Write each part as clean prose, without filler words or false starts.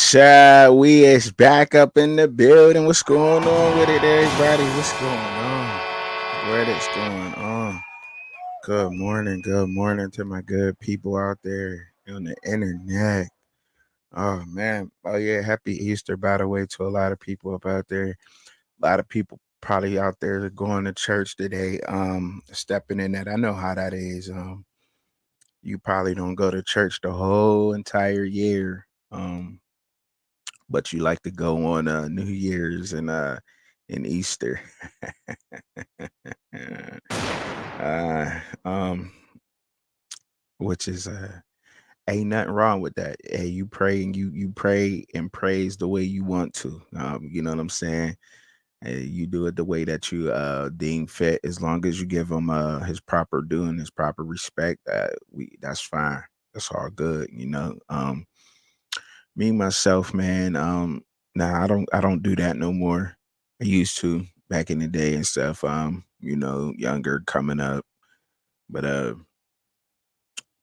Child, we is back up in the building. What's going on with it, everybody? What's going on? What is going on? Good morning to my good people out there on the internet. Oh man, oh yeah, happy Easter by the way to a lot of people up out there. A lot of people probably out there going to church today. Stepping in that. I know how that is. You probably don't go to church the whole entire year. But you like to go on New Year's and Easter. uh, um, which is ain't nothing wrong with that. Hey, you pray and you pray and praise the way you want to. You know what I'm saying? Hey, you do it the way that you deem fit, as long as you give him his proper due and his proper respect. We That's fine. That's all good. Me myself, man. Nah, I don't do that no more. I used to back in the day and stuff. Younger coming up, but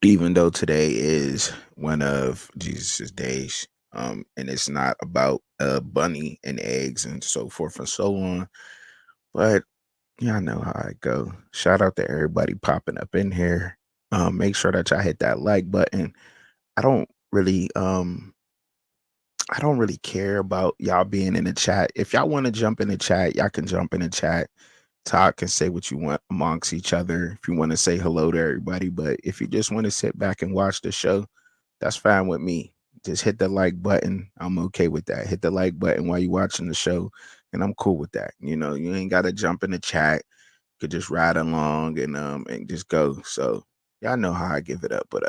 even though today is one of Jesus's days, and it's not about bunny and eggs and so forth and so on, but yeah, I know how it go. Shout out to everybody popping up in here. Make sure that y'all hit that like button. I don't really I don't really care about y'all being in the chat. If y'all want to jump in the chat, y'all can jump in the chat, talk and say what you want amongst each other. If you want to say hello to everybody, but if you just want to sit back and watch the show, that's fine with me. Just hit the like button. I'm okay with that. Hit the like button while you're watching the show, and I'm cool with that. You ain't gotta jump in the chat. You could just ride along and just go. So y'all know how I give it up, but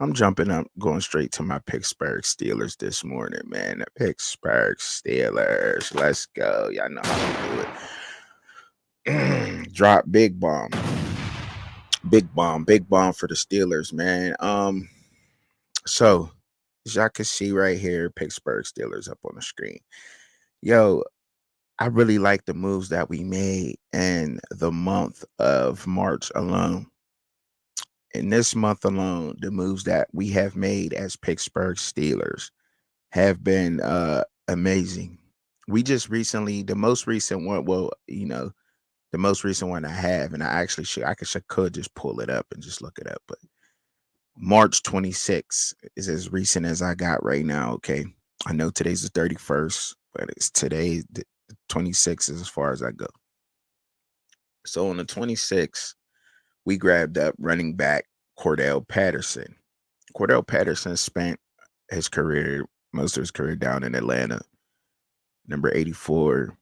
I'm jumping up, going straight to my Pittsburgh Steelers this morning, man. The Pittsburgh Steelers. Let's go. Y'all know how we do it. Drop big bomb. Big bomb for the Steelers, man. So as y'all can see right here, Pittsburgh Steelers up on the screen. Yo, I really like the moves that we made in the month of March alone. In this month alone, the moves that we have made as Pittsburgh Steelers have been amazing. We just recently, the most recent one, the most recent one I have, and I actually could just pull it up and just look it up, but March 26th is as recent as I got right now. Okay, I know today's the 31st, but it's today the 26th is as far as I go. So on the 26th, we grabbed up running back Cordell Patterson. Cordell Patterson spent most of his career down in Atlanta. Number 84.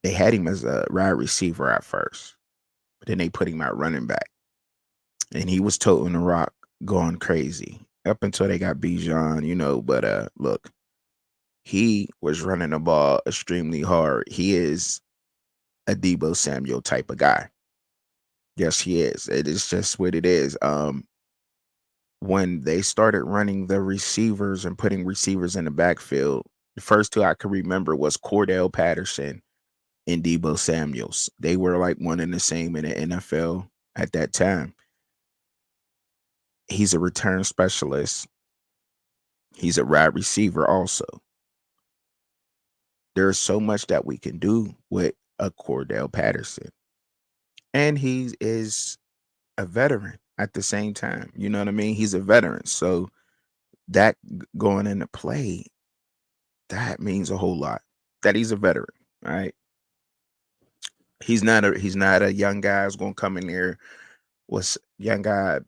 They had him as a wide receiver at first, but then they put him at running back. And he was toting the rock, going crazy. Up until they got Bijan, but look, he was running the ball extremely hard. He is a Deebo Samuel type of guy. Yes, he is. It is just what it is. When they started running the receivers and putting receivers in the backfield, the first two I could remember was Cordell Patterson and Deebo Samuels. They were like one and the same in the NFL at that time. He's a return specialist. He's a wide receiver also. There's so much that we can do with a Cordell Patterson. And he is a veteran at the same time. You know what I mean? He's a veteran. So that going into play, that means a whole lot. That he's a veteran, right? He's not a young guy who's gonna come in there was young guy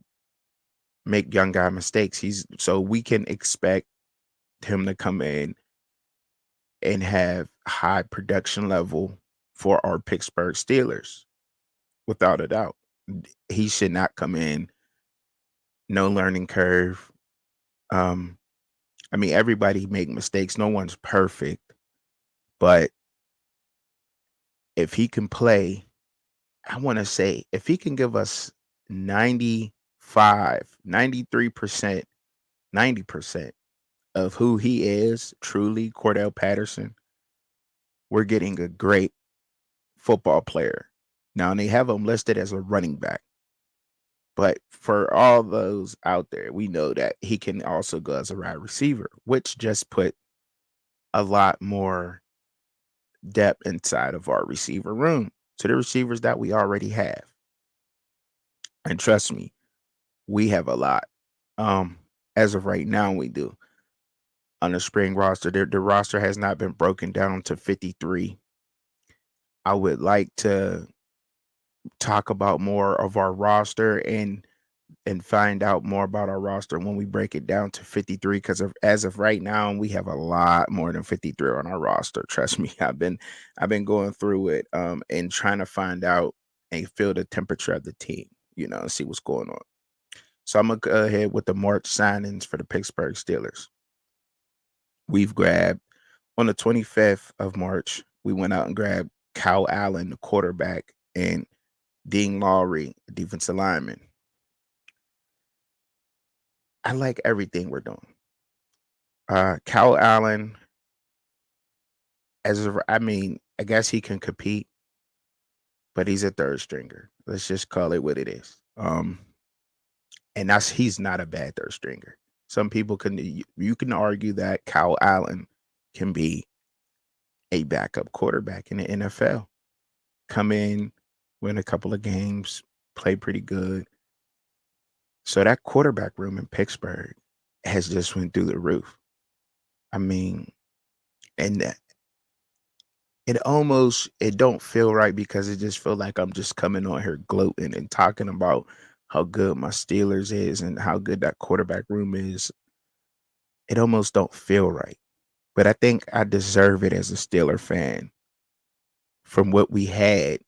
make young guy mistakes. So we can expect him to come in and have high production level for our Pittsburgh Steelers, without a doubt. He should not come in, no learning curve. Um, I mean, everybody make mistakes. No one's perfect, but if he can play, I want to say if he can give us 95, 93%, 90% of who he is, truly Cordell Patterson, we're getting a great football player. Now, they have him listed as a running back. But for all those out there, we know that he can also go as a wide receiver, which just put a lot more depth inside of our receiver room to the receivers that we already have. And trust me, we have a lot. Um, as of right now, we do on the spring roster. The roster has not been broken down to 53. I would like to talk about more of our roster and find out more about our roster when we break it down to 53 because as of right now we have a lot more than 53 on our roster. Trust me, I've been going through it and trying to find out and feel the temperature of the team, and see what's going on. So I'm gonna go ahead with the March signings for the Pittsburgh Steelers. We've grabbed on the 25th of March, we went out and grabbed Kyle Allen, the quarterback, and Dean Lowry, defensive lineman. I like everything we're doing. Kyle Allen, I guess he can compete, but he's a third stringer. Let's just call it what it is. And he's not a bad third stringer. Some people you can argue that Kyle Allen can be a backup quarterback in the NFL. Come in, win a couple of games, play pretty good. So that quarterback room in Pittsburgh has just went through the roof. I mean, and it don't feel right because it just feel like I'm just coming on here gloating and talking about how good my Steelers is and how good that quarterback room is. It almost don't feel right. But I think I deserve it as a Steeler fan from what we had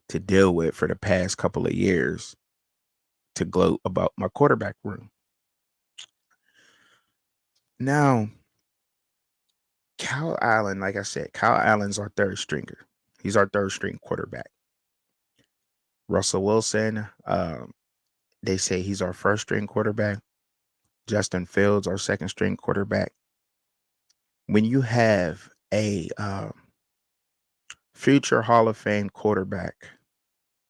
to deal with for the past couple of years to gloat about my quarterback room. Now, Kyle Allen, like I said, Kyle Allen's our third stringer. He's our third string quarterback. Russell Wilson, they say he's our first string quarterback. Justin Fields, our second string quarterback. When you have a future Hall of Fame quarterback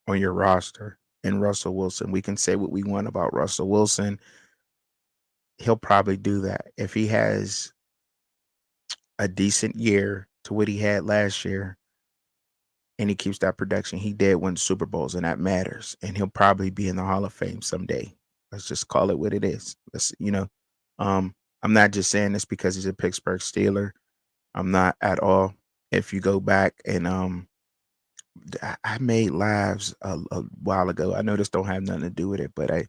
on your roster and Russell Wilson, we can say what we want about Russell Wilson. He'll probably do that. If he has a decent year to what he had last year and he keeps that production, he did win Super Bowls and that matters. And he'll probably be in the Hall of Fame someday. Let's just call it what it is. I'm not just saying this because he's a Pittsburgh Steeler. I'm not at all. If you go back and I made lives a while ago. I know this don't have nothing to do with it, but I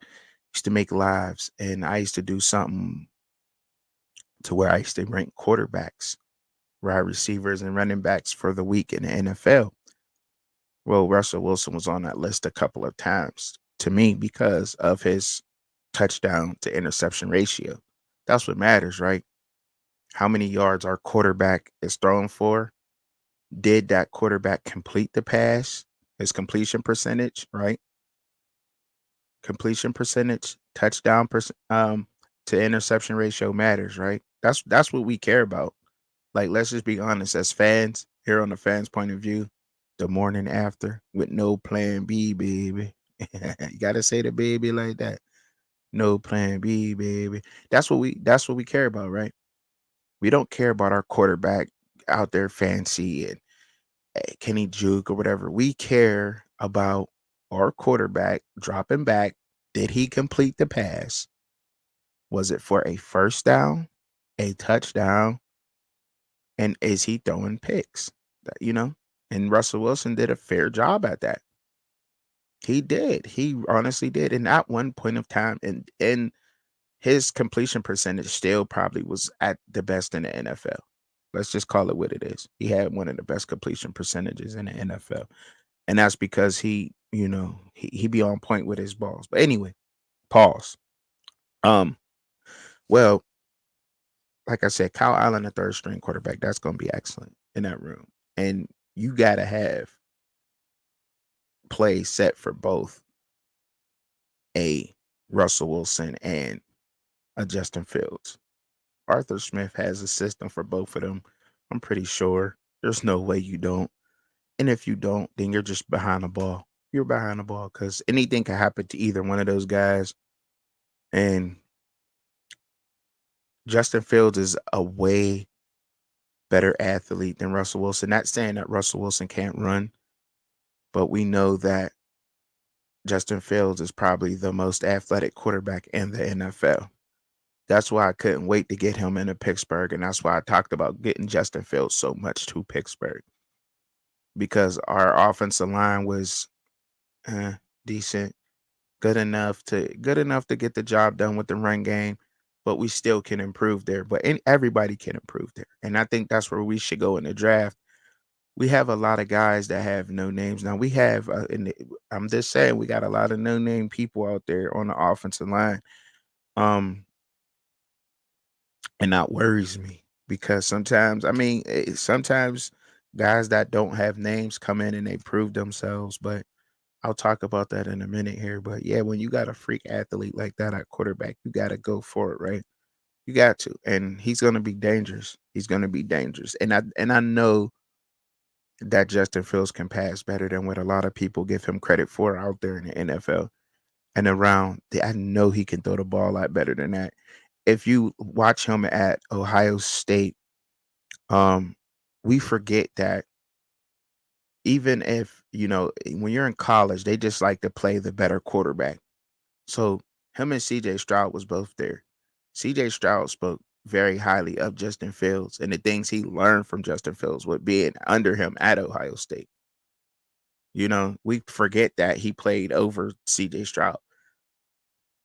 used to make lives and I used to do something to where I used to rank quarterbacks, wide receivers, and running backs for the week in the NFL. Well, Russell Wilson was on that list a couple of times to me because of his touchdown to interception ratio. That's what matters, right? How many yards our quarterback is thrown for? Did that quarterback complete the pass? His completion percentage, right? Completion percentage, touchdown to interception ratio matters, right? That's what we care about. Like, let's just be honest, as fans, here on the fans' point of view, the morning after with no plan B, baby. You gotta say the baby like that. No plan B, baby. That's what we care about, right? We don't care about our quarterback out there fancy and can he juke or whatever. We care about our quarterback dropping back. Did he complete the pass? Was it for a first down, a touchdown, and is he throwing picks? And Russell Wilson did a fair job at that. He did. He honestly did. And at one point of time, and his completion percentage still probably was at the best in the NFL. Let's just call it what it is. He had one of the best completion percentages in the NFL. And that's because he be on point with his balls. But anyway, pause. Um, well, like I said, Kyle Allen, a third string quarterback, that's gonna be excellent in that room. And you gotta have plays set for both a Russell Wilson and a Justin Fields. Arthur Smith has a system for both of them. I'm pretty sure. There's no way you don't. And if you don't, then you're just behind the ball. You're behind the ball because anything can happen to either one of those guys. And Justin Fields is a way better athlete than Russell Wilson. Not saying that Russell Wilson can't run, but we know that Justin Fields is probably the most athletic quarterback in the NFL. That's why I couldn't wait to get him into Pittsburgh, and that's why I talked about getting Justin Fields so much to Pittsburgh, because our offensive line was eh, decent, good enough to get the job done with the run game, but we still can improve there. But everybody can improve there, and I think that's where we should go in the draft. We have a lot of guys that have no names now. We have, I'm just saying, we got a lot of no name people out there on the offensive line. Um, and that worries me because sometimes, I mean, sometimes guys that don't have names come in and they prove themselves. But I'll talk about that in a minute here. But yeah, when you got a freak athlete like that at quarterback, you got to go for it, right? You got to, and he's going to be dangerous. He's going to be dangerous, and I know that Justin Fields can pass better than what a lot of people give him credit for out there in the NFL and around. I know he can throw the ball a lot better than that. If you watch him at Ohio State, um, we forget that even if, when you're in college, they just like to play the better quarterback. So him and CJ Stroud was both there. CJ Stroud spoke very highly of Justin Fields and the things he learned from Justin Fields with being under him at Ohio State. We forget that he played over CJ Stroud.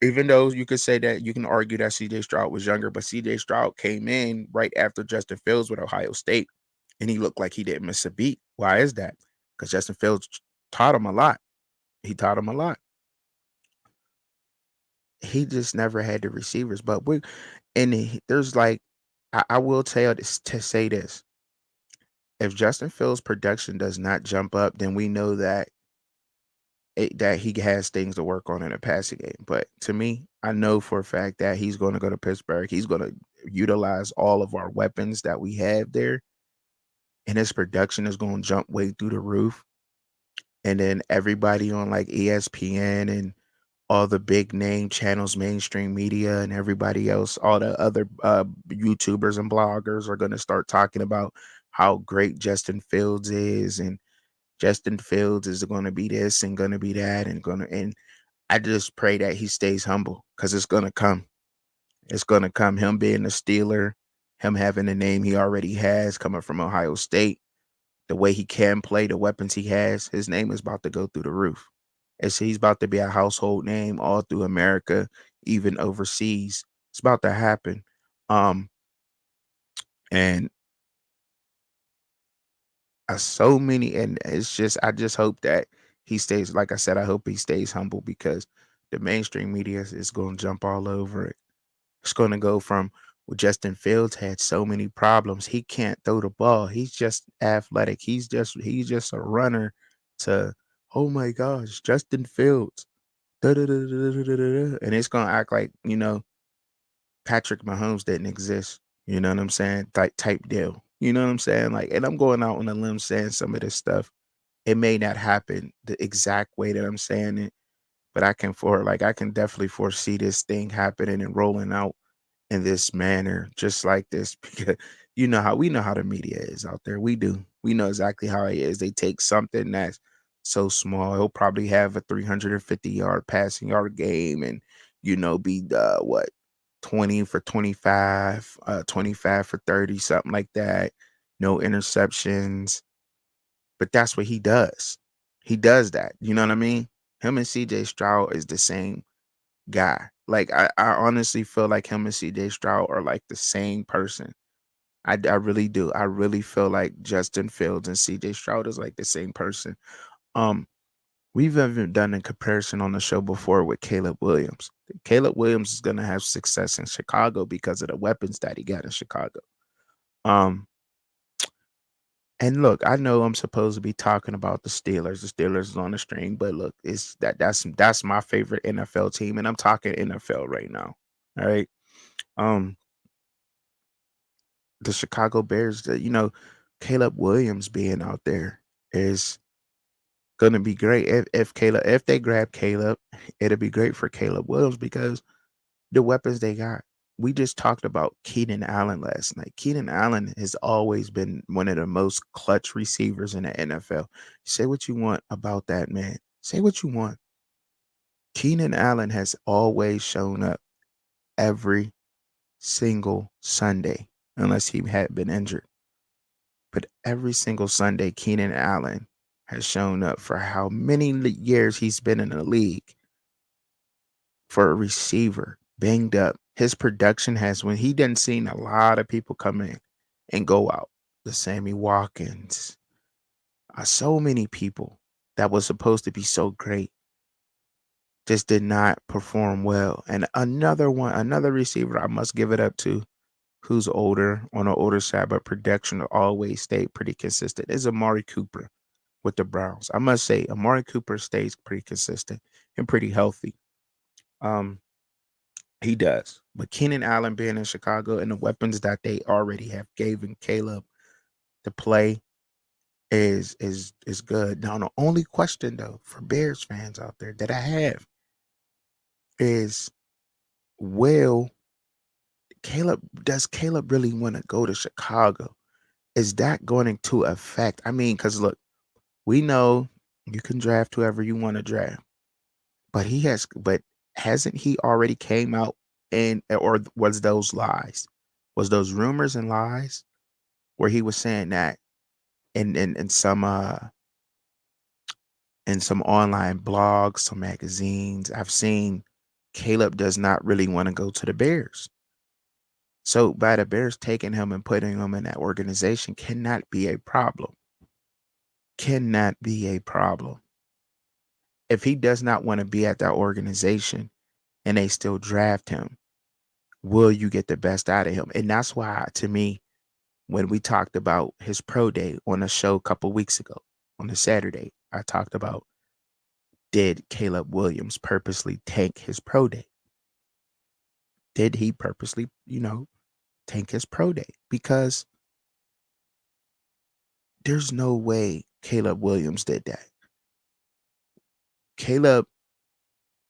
Even though you could say that you can argue that CJ Stroud was younger, but CJ Stroud came in right after Justin Fields with Ohio State, and he looked like he didn't miss a beat. Why is that? Because Justin Fields taught him a lot. He taught him a lot. He just never had the receivers. But there's like, I will tell this to say this: if Justin Fields' production does not jump up, then we know that he has things to work on in a passing game. But to me, I know for a fact that he's going to go to Pittsburgh. He's going to utilize all of our weapons that we have there, and his production is going to jump way through the roof. And then everybody on like ESPN and all the big name channels, mainstream media, and everybody else, all the other YouTubers and bloggers are going to start talking about how great Justin Fields is, and Justin Fields is going to be this and going to be that, and I just pray that he stays humble because it's gonna come. It's gonna come. Him being a Steeler, him having the name he already has, coming from Ohio State, the way he can play, the weapons he has, his name is about to go through the roof. He's about to be a household name all through America, even overseas. It's about to happen. Um, and so many, and it's just I just hope that he stays. Like I said, I hope he stays humble because the mainstream media is going to jump all over it. It's going to go from, well, Justin Fields had so many problems. He can't throw the ball. He's just athletic. He's just a runner to, oh my gosh, Justin Fields. Da, da, da, da, da, da, da, da. And it's going to act like, Patrick Mahomes didn't exist. You know what I'm saying? Type deal. You know what I'm saying? Like, and I'm going out on a limb saying some of this stuff. It may not happen the exact way that I'm saying it, but I can definitely foresee this thing happening and rolling out in this manner, just like this, because we know how the media is out there. We do. We know exactly how it is. They take something that's so small. He'll probably have a 350-yard passing yard game and, be the what 20 for 25, 25 for 30, something like that. No interceptions. But that's what he does. He does that. You know what I mean? Him and CJ Stroud is the same guy. Like I honestly feel like him and CJ Stroud are like the same person. I really do. I really feel like Justin Fields and CJ Stroud is like the same person. Um, we've even done a comparison on the show before with Caleb Williams. Caleb Williams is gonna have success in Chicago because of the weapons that he got in Chicago. Um, and look, I know I'm supposed to be talking about the Steelers. The Steelers is on the string, but look, that's my favorite NFL team, and I'm talking NFL right now. All right. Um, the Chicago Bears, Caleb Williams being out there is gonna be great. If they grab Caleb, it'll be great for Caleb Williams because the weapons they got. we just talked about Keenan Allen last night. Keenan Allen has always been one of the most clutch receivers in the NFL. Say what you want about that man. Say what you want. Keenan Allen has always shown up every single Sunday, unless he had been injured. But every single Sunday, Keenan Allen has shown up for how many years he's been in the league for a receiver, banged up. His production has, when he didn't seen a lot of people come in and go out. The Sammy Watkins, so many people that was supposed to be so great just did not perform well. And another one, another receiver I must give it up to, who's older, on the older side, but production always stayed pretty consistent, is Amari Cooper with the Browns. I must say, Amari Cooper stays pretty consistent and pretty healthy. Um, he does. But Keenan Allen being in Chicago and the weapons that they already have given Caleb to play is good. Now, the only question though for Bears fans out there that I have is, will does Caleb really want to go to Chicago? Is that going to affect? I mean, because look, we know you can draft whoever you want to draft, but hasn't he already came out and, or was those lies? Was those rumors and lies where he was saying that in some online blogs, some magazines, I've seen Caleb does not really want to go to the Bears. So by the Bears taking him and putting him in that organization cannot be a problem. Cannot be a problem. If he does not want to be at that organization and they still draft him, will you get the best out of him? And that's why, to me, when we talked about his pro day on a show a couple weeks ago, on a Saturday, I talked about, did Caleb Williams purposely tank his pro day? Did he purposely, tank his pro day? Because there's no way Caleb Williams did that. Caleb,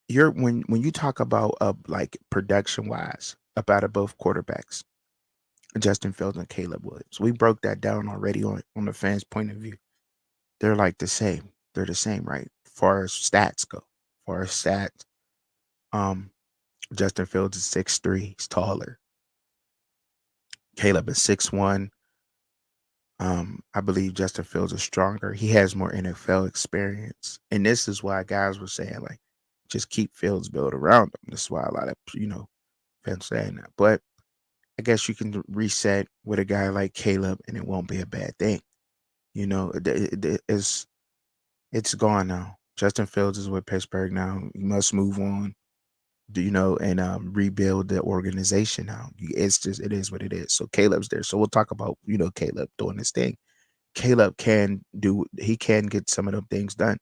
when you talk about like production wise about both quarterbacks, Justin Fields and Caleb Williams, we broke that down already on the fans' point of view. They're like the same. They're the same, right? As far as stats go. As far as stats, um, Justin Fields is 6'3", he's taller. Caleb is 6'1". I believe Justin Fields is stronger. He has more NFL experience. And this is why guys were saying, like, just keep Fields built around him. This is why a lot of, fans saying that. But I guess you can reset with a guy like Caleb and it won't be a bad thing. It's gone now. Justin Fields is with Pittsburgh now. You must move on, and rebuild the organization now. It is what it is. So Caleb's there. So we'll talk about, Caleb doing this thing. Caleb he can get some of them things done.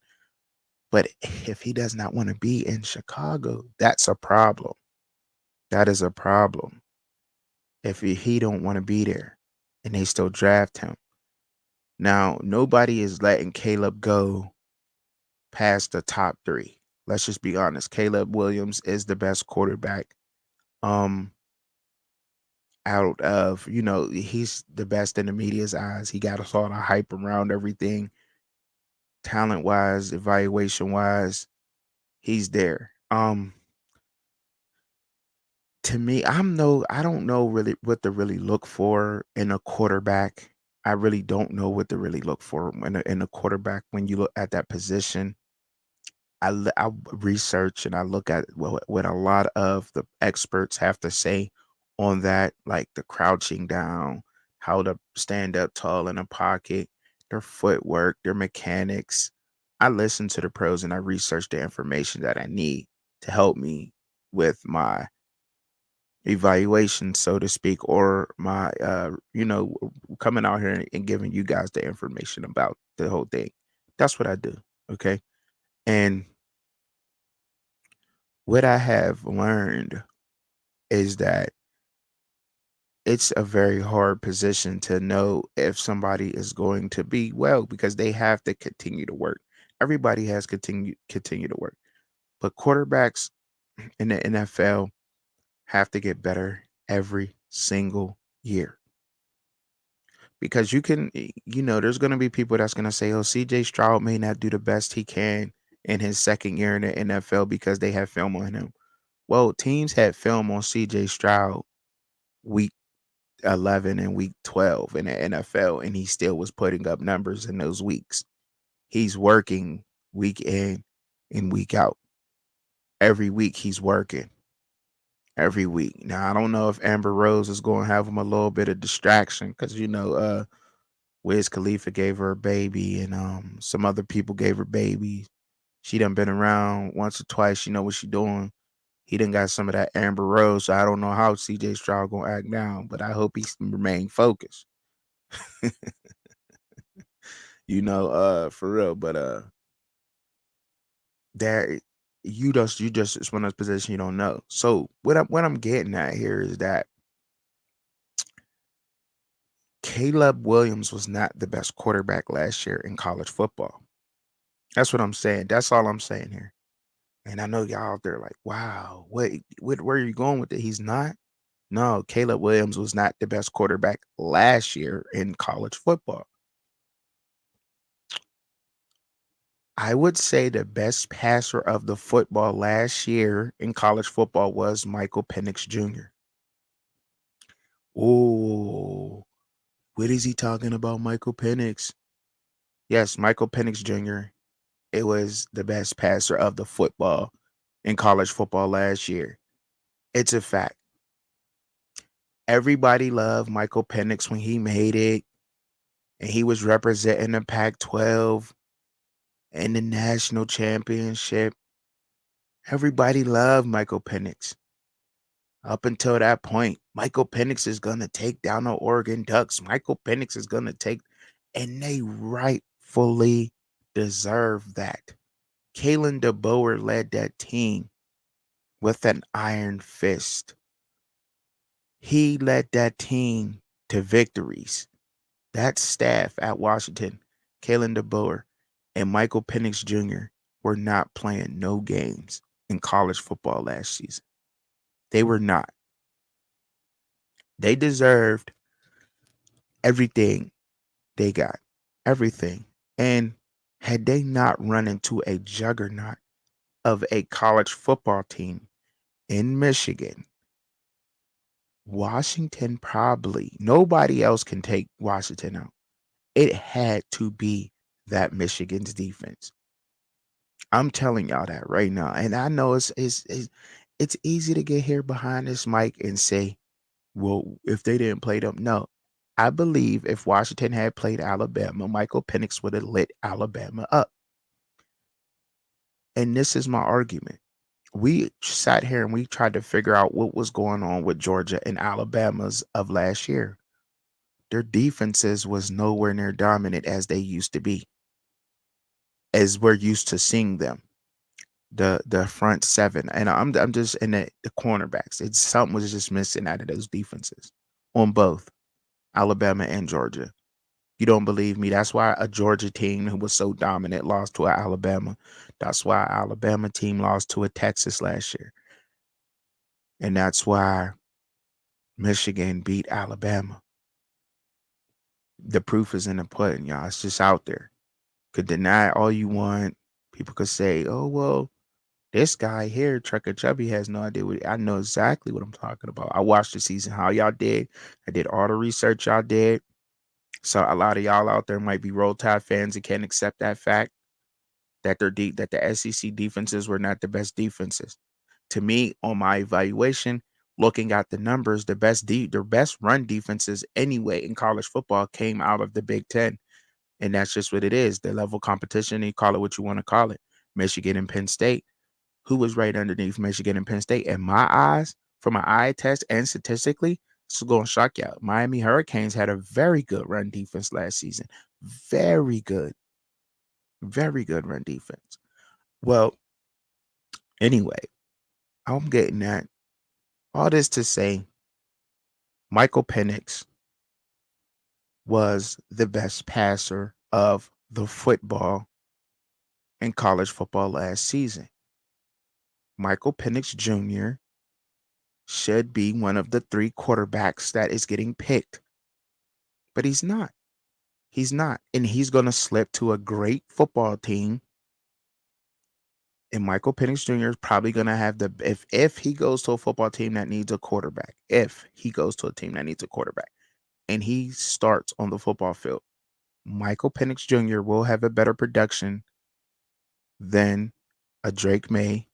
But if he does not want to be in Chicago, that's a problem. That is a problem. If he don't want to be there and they still draft him. Now, nobody is letting Caleb go past the top 3. Let's just be honest. Caleb Williams is the best quarterback. Out of, he's the best in the media's eyes. He got us all the hype around everything. Talent wise, evaluation wise, he's there. To me, I don't know really what to really look for in a quarterback. I really don't know what to really look for in a quarterback when you look at that position. I research and I look at what a lot of the experts have to say on that, like the crouching down, how to stand up tall in a pocket, their footwork, their mechanics. I listen to the pros and I research the information that I need to help me with my evaluation, so to speak, or my, coming out here and giving you guys the information about the whole thing. That's what I do. Okay. And what I have learned is that it's a very hard position to know if somebody is going to be well, because they have to continue to work. Everybody has continue to work. But quarterbacks in the NFL have to get better. every single year. Because there's going to be people that's going to say, oh, CJ Stroud may not do the best he can in his second year in the NFL because they have film on him. Well, teams had film on CJ Stroud week 11 and week 12 in the NFL, and he still was putting up numbers in those weeks. He's working week in and week out. Every week he's working. Every week. Now, I don't know if Amber Rose is going to have him a little bit of distraction because, Wiz Khalifa gave her a baby, and some other people gave her babies. She done been around once or twice. She know what she doing. He done got some of that Amber Rose, so I don't know how CJ Stroud gonna act now, but I hope he remain focused. For real. But that you just it's one of those positions you don't know. So what I'm getting at here is that Caleb Williams was not the best quarterback last year in college football. That's what I'm saying. That's all I'm saying here. And I know y'all out there like, wow, where are you going with it? He's not. No, Caleb Williams was not the best quarterback last year in college football. I would say the best passer of the football last year in college football was Michael Penix Jr. Oh, what is he talking about, Michael Penix? Yes, Michael Penix Jr. It was the best passer of the football in college football last year. It's a fact. Everybody loved Michael Penix when he made it, and he was representing the Pac-12 and the national championship. Everybody loved Michael Penix. Up until that point, Michael Penix is going to take down the Oregon Ducks. Michael Penix is going to take, and they rightfully deserve that. Kalen DeBoer led that team with an iron fist. He led that team to victories. That staff at Washington, Kalen DeBoer and Michael Penix Jr., were not playing no games in college football last season. They were not. They deserved everything they got. Everything. And had they not run into a juggernaut of a college football team in Michigan, Washington nobody else can take Washington out. It had to be that Michigan's defense. I'm telling y'all that right now. And I know it's easy to get here behind this mic and say, well, if they didn't play them. No. I believe if Washington had played Alabama, Michael Penix would have lit Alabama up. And this is my argument. We sat here and we tried to figure out what was going on with Georgia and Alabama's of last year. Their defenses was nowhere near dominant as they used to be, as we're used to seeing them. The front seven, and I'm just in the cornerbacks. It's something was just missing out of those defenses on both Alabama and Georgia. You don't believe me? That's why a Georgia team who was so dominant lost to Alabama. That's why an Alabama team lost to a Texas last year. And that's why Michigan beat Alabama. The proof is in the pudding, y'all. It's just out there. Could deny all you want. People could say, oh, well, this guy here, Trucker Chubby, has no idea what I know exactly what I'm talking about. I watched the season, how y'all did. I did all the research y'all did. So a lot of y'all out there might be Roll Tide fans and can't accept that fact that that the SEC defenses were not the best defenses. To me, on my evaluation, looking at the numbers, the best run defenses anyway in college football came out of the Big Ten. And that's just what it is. The level of competition, you call it what you want to call it. Michigan and Penn State. Who was right underneath Michigan and Penn State? In my eyes, from my eye test and statistically, this is going to shock you. Miami Hurricanes had a very good run defense last season. Very good. Very good run defense. Well, anyway, I'm getting at all this to say Michael Penix was the best passer of the football in college football last season. Michael Penix Jr. should be one of the 3 quarterbacks that is getting picked, but he's not. He's not, and he's gonna slip to a great football team, and Michael Penix Jr. is probably gonna have the if he goes to a football team that needs a quarterback, if he goes to a team that needs a quarterback, and he starts on the football field, Michael Penix Jr. will have a better production than a Drake May,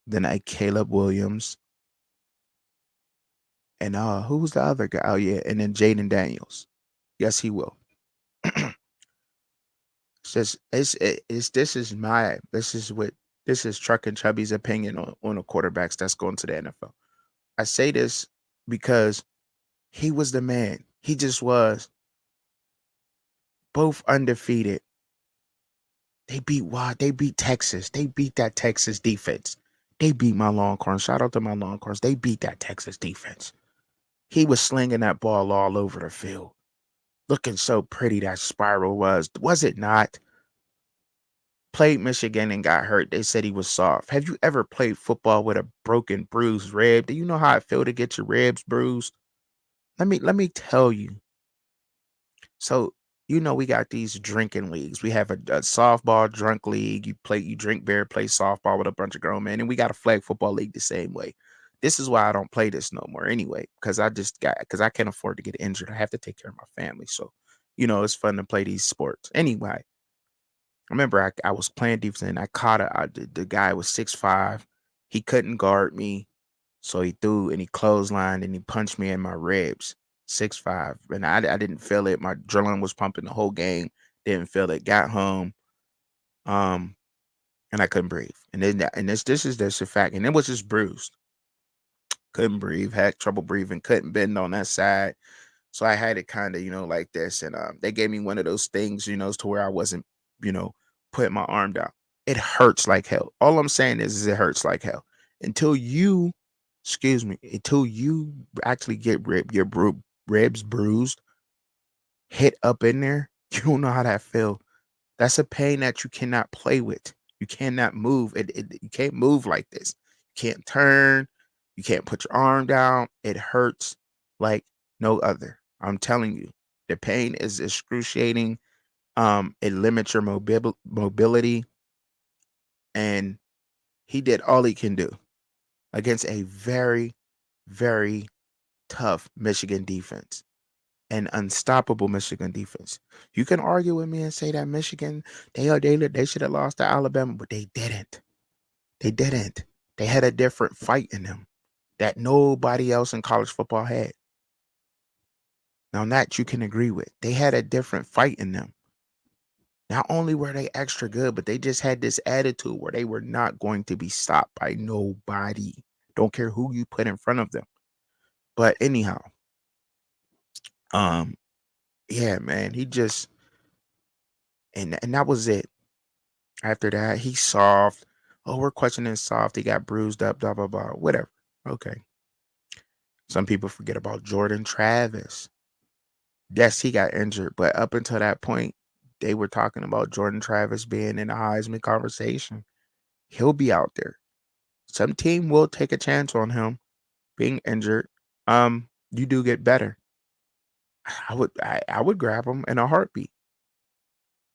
than a Caleb Williams, and who's the other guy? Oh yeah, and then Jaden Daniels. Yes, he will. It's just it's this is Truck and Chubby's opinion on the quarterbacks that's going to the NFL. I say this because he was the man. He just was. Both undefeated. They beat what? They beat Texas. They beat that Texas defense. They beat my Longhorns. Shout out to my Longhorns. They beat that Texas defense. He was slinging that ball all over the field. Looking so pretty that spiral was. Was it not? Played Michigan and got hurt. They said he was soft. Have you ever played football with a broken, bruised rib? Do you know how it feel to get your ribs bruised? Let me tell you. So we got these drinking leagues. We have a softball drunk league. You drink beer, play softball with a bunch of grown men, and we got a flag football league the same way. This is why I don't play this no more anyway, because I can't afford to get injured. I have to take care of my family. So, it's fun to play these sports. Anyway, I remember I was playing defense and I caught the guy was 6'5". He couldn't guard me. So he threw and he clotheslined and he punched me in my ribs. 6'5". And I didn't feel it. My adrenaline was pumping the whole game. Didn't feel it. Got home. Um, and I couldn't breathe. And then this is a fact. And it was just bruised. Couldn't breathe, had trouble breathing, couldn't bend on that side. So I had it kind of, like this. And they gave me one of those things, to where I wasn't, putting my arm down. It hurts like hell. All I'm saying is it hurts like hell. Until you, until you actually get ribs bruised, hit up in there, you don't know how that feel. That's a pain that you cannot play with. You cannot move. You can't move like this. You can't turn. You can't put your arm down. It hurts like no other. I'm telling you, the pain is excruciating. It limits your mobility, and he did all he can do against a very, very tough Michigan defense, an unstoppable Michigan defense. You can argue with me and say that Michigan, they should have lost to Alabama, but they didn't. They didn't. They had a different fight in them that nobody else in college football had. Now that you can agree with. They had a different fight in them. Not only were they extra good, but they just had this attitude where they were not going to be stopped by nobody. Don't care who you put in front of them. But anyhow, um, yeah, man, he just and that was it. After that, he's soft. Oh, we're questioning soft. He got bruised up, blah, blah, blah. Whatever. Okay. Some people forget about Jordan Travis. Yes, he got injured, but up until that point, they were talking about Jordan Travis being in the Heisman conversation. He'll be out there. Some team will take a chance on him being injured. You do get better. I would grab him in a heartbeat.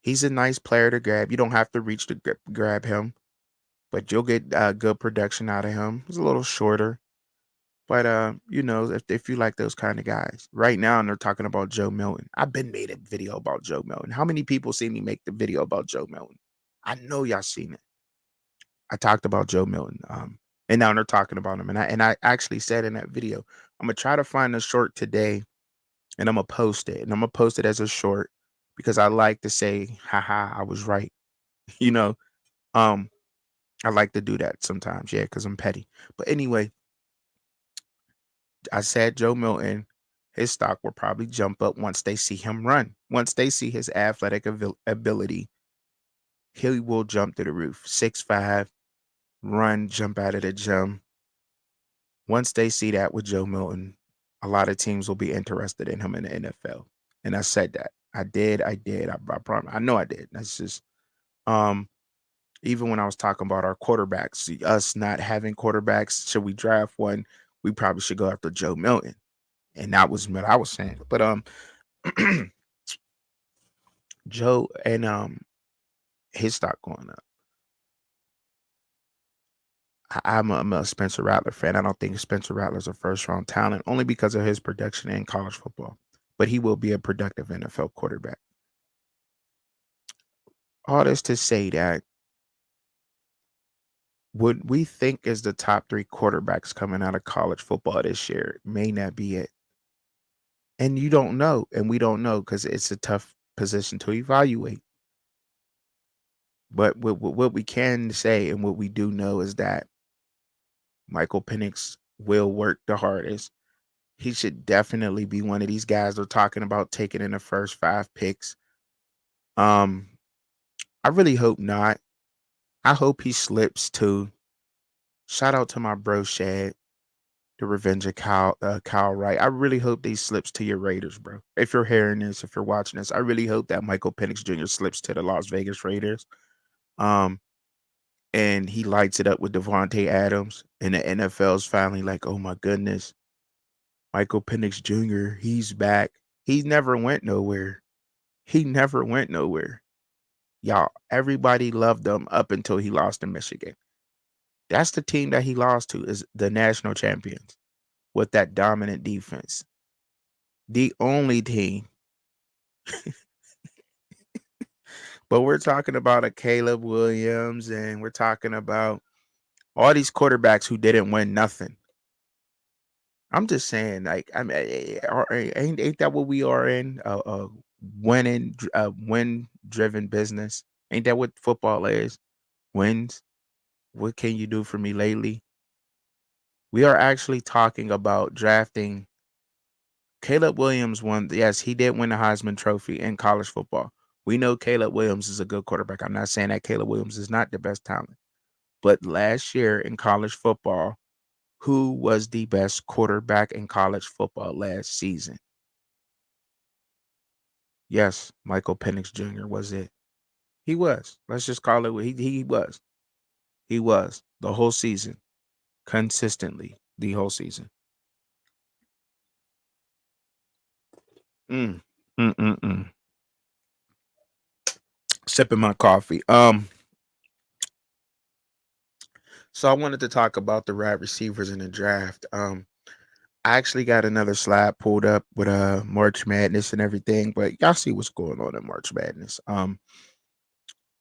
He's a nice player to grab. You don't have to reach to grab him, but you'll get good production out of him. He's a little shorter, but if you like those kind of guys, right now they're talking about Joe Milton. I've been made a video about Joe Milton. How many people see me make the video about Joe Milton? I know y'all seen it. I talked about Joe Milton. And now they're talking about him, and I actually said in that video, I'm gonna try to find a short today, and I'm gonna post it, and I'm gonna post it as a short because I like to say, haha, I was right. you know, um, I like to do that sometimes, yeah, because I'm petty. But anyway, I said Joe Milton, his stock will probably jump up once they see him run. Once they see his athletic ability, he will jump to the roof. 6'5", run, jump out of the gym. Once they see that with Joe Milton, a lot of teams will be interested in him in the NFL. And I said that. I did. I promise. I know I did. That's just um Even when I was talking about our quarterbacks, us not having quarterbacks, should we draft one? We probably should go after Joe Milton. And that was what I was saying. But Joe and his stock going up. I'm a Spencer Rattler fan. I don't think Spencer Rattler's a first round talent only because of his production in college football. But he will be a productive NFL quarterback. All this to say that what we think is the top three quarterbacks coming out of college football this year may not be it. And you don't know, and we don't know because it's a tough position to evaluate. But what we can say and what we do know is that Michael Penix will work the hardest. He should definitely be one of these guys they're talking about taking in the first 5 picks. Um, I really hope not. I hope he slips to. Shout out to my bro Shad, the Revenge of Kyle Wright. I really hope he slips to your Raiders, bro. If you're hearing this, if you're watching this, I really hope that Michael Penix Jr. slips to the Las Vegas Raiders. Um, and he lights it up with Devontae Adams, and the NFL's finally like, oh my goodness, Michael Penix Jr. He's back. He never went nowhere. He never went nowhere. Y'all, everybody loved him up until he lost to Michigan. That's the team that he lost to is the national champions with that dominant defense. The only team. But we're talking about a Caleb Williams and we're talking about all these quarterbacks who didn't win nothing. I'm just saying, like, I mean, ain't that what we are in? Win-driven business. Ain't that what football is? Wins. What can you do for me lately? We are actually talking about drafting. Caleb Williams won. Yes, he did win the Heisman Trophy in college football. We know Caleb Williams is a good quarterback. I'm not saying that Caleb Williams is not the best talent. But last year in college football, who was the best quarterback in college football last season? Yes, Michael Penix Jr. was it. He was. Let's just call it what he was. He was the whole season, consistently the whole season. Mm, mm, mm, mm. Sipping my coffee. So I wanted to talk about the wide receivers in the draft. I actually got another slide pulled up with March Madness and everything, but y'all see what's going on in March Madness.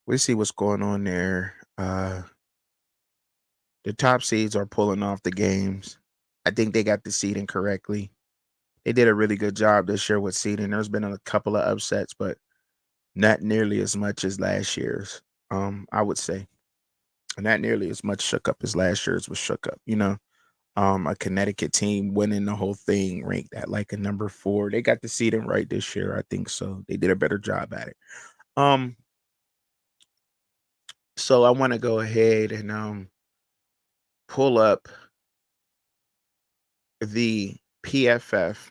We see what's going on there. The top seeds are pulling off the games. I think they got the seeding correctly. They did a really good job this year with seeding. There's been a couple of upsets, but not nearly as much as last year's. I would say, not nearly as much shook up as last year's was shook up. A Connecticut team winning the whole thing, ranked at like a number 4. They got the seeding right this year, I think so. They did a better job at it. So I want to go ahead and pull up the PFF.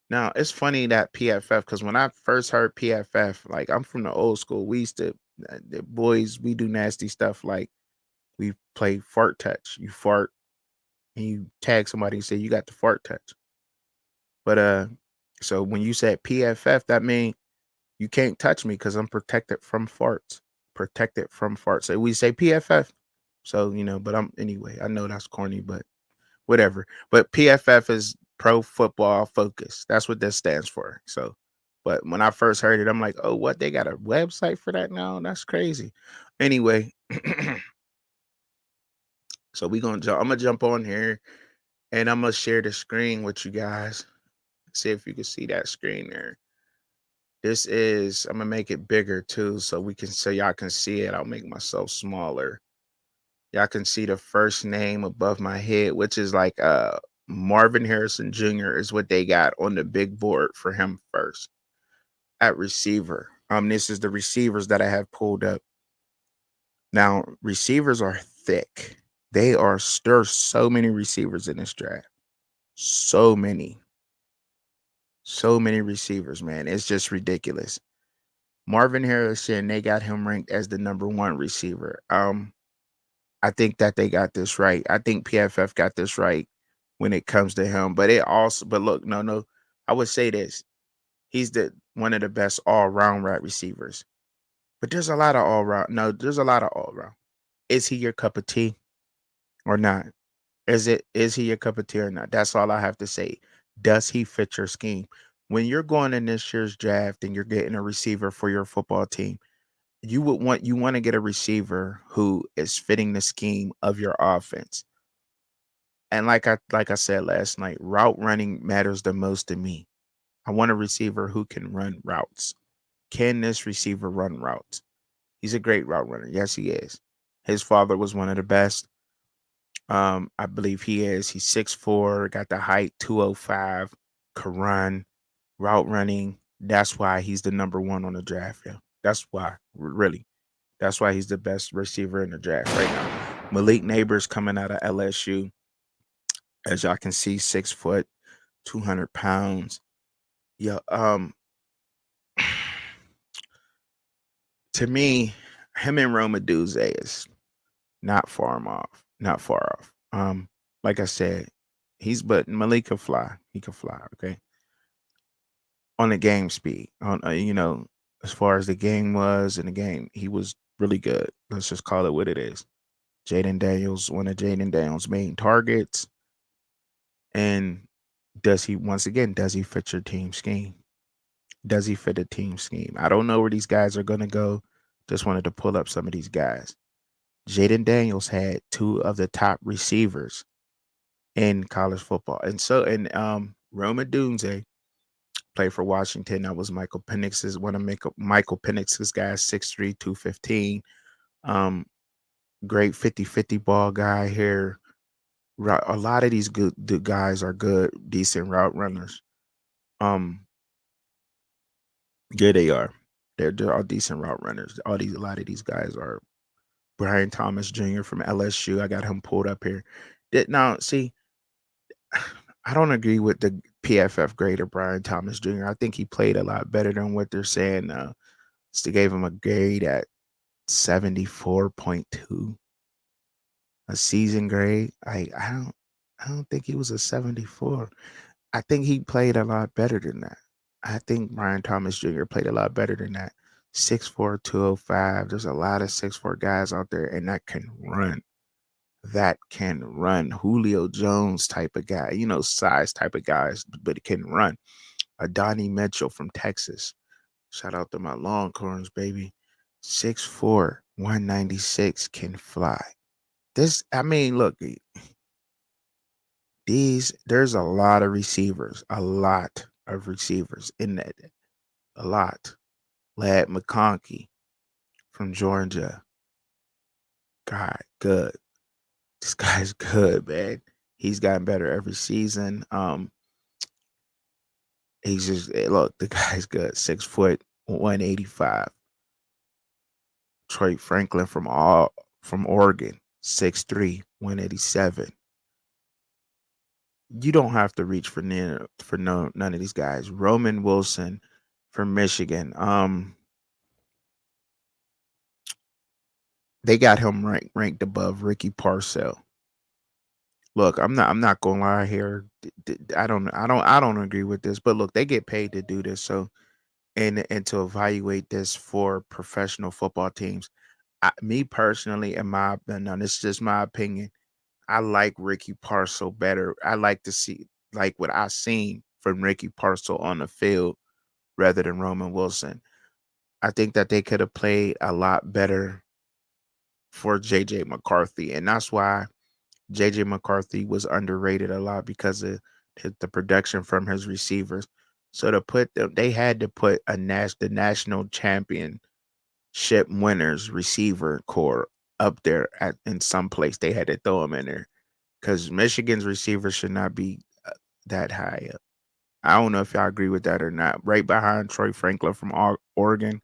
Now it's funny that PFF because when I first heard PFF, like I'm from the old school, we used to the boys we do nasty stuff like we play fart touch. You fart and you tag somebody and say you got the fart touch. But so when you said PFF, that means you can't touch me because I'm protected from farts. Protected from farts. So we say PFF. So but I'm anyway. I know that's corny, but whatever. But PFF is Pro Football Focus. That's what that stands for. So, but when I first heard it, I'm like, oh, what? They got a website for that now? That's crazy. Anyway, so we gonna jump. I'm gonna jump on here and I'm gonna share the screen with you guys. See if you can see that screen there. This is. I'm gonna make it bigger too, so y'all can see it. I'll make myself smaller. Y'all can see the first name above my head, which is like Marvin Harrison Jr. is what they got on the big board for him first at receiver. This is the receivers that I have pulled up. Now, receivers are thick. There's so many receivers in this draft. So many. So many receivers, man. It's just ridiculous. Marvin Harrison, they got him ranked as the number one receiver. I think that they got this right. I think PFF got this right when it comes to him. But look, no, I would say this: he's the one of the best all round wide receivers. But there's a lot of all round. No, there's a lot of all round. Is he your cup of tea or not? Is he your cup of tea or not? That's all I have to say. Does he fit your scheme? When you're going in this year's draft and you're getting a receiver for your football team, you want to get a receiver who is fitting the scheme of your offense. And like I said last night, route running matters the most to me. I want a receiver who can run routes. Can this receiver run routes? He's a great route runner. Yes, he is. His father was one of the best. I believe he is. He's 6'4", got the height, 205, can run, route running. That's why he's the number one on the draft. Yeah. That's why, really. That's why he's the best receiver in the draft right now. Malik Neighbors coming out of LSU. As y'all can see, 6 foot, 200 pounds. Yeah. To me, him and Roma Duze is not far off. Not far off. Like I said, but Malik could fly. He could fly. Okay. On the game speed, on as far as the game was in the game, he was really good. Let's just call it what it is. Jaden Daniels, one of Jaden Daniels' main targets. And does he fit your team scheme? Does he fit a team scheme? I don't know where these guys are gonna go. Just wanted to pull up some of these guys. Jaden Daniels had two of the top receivers in college football. And Roma Dunze played for Washington. That was Michael Penix's one of Michael Penix's guys, 6'3", 215. Great 50-50 ball guy here. A lot of these the guys are good, decent route runners. Yeah, they are. They're all decent route runners. A lot of these guys are. Brian Thomas Jr. from LSU. I got him pulled up here. Now, see, I don't agree with the PFF grade of Brian Thomas Jr. I think he played a lot better than what they're saying. They gave him a grade at 74.2, a season grade. I don't think he was a 74. I think he played a lot better than that. I think Brian Thomas Jr. played a lot better than that. 6'4", 205. There's a lot of 6'4" guys out there, and that can run. Julio Jones type of guy, size type of guys, but it can run. Adonai Mitchell from Texas. Shout out to my Longhorns, baby. 6'4", 196, can fly. Look, there's a lot of receivers in that. A lot. Ladd McConkey from Georgia. God, good. This guy's good, man. He's gotten better every season. The guy's good. 6 foot, 185. Troy Franklin from Oregon, 6'3", 187. You don't have to reach for none of these guys. Roman Wilson from Michigan. They got him ranked above Ricky Parcell. Look, I'm not gonna lie here. I don't agree with this, but look, they get paid to do this. So and to evaluate this for professional football teams. Me personally, in my opinion, this is just my opinion. I like Ricky Parcell better. I like to see like what I seen from Ricky Parcell on the field rather than Roman Wilson. I think that they could have played a lot better for JJ McCarthy, and that's why JJ McCarthy was underrated a lot because of the production from his receivers. So they had to put the national championship winners receiver core up there in some place. They had to throw him in there because Michigan's receivers should not be that high up. I don't know if y'all agree with that or not. Right behind Troy Franklin from Oregon,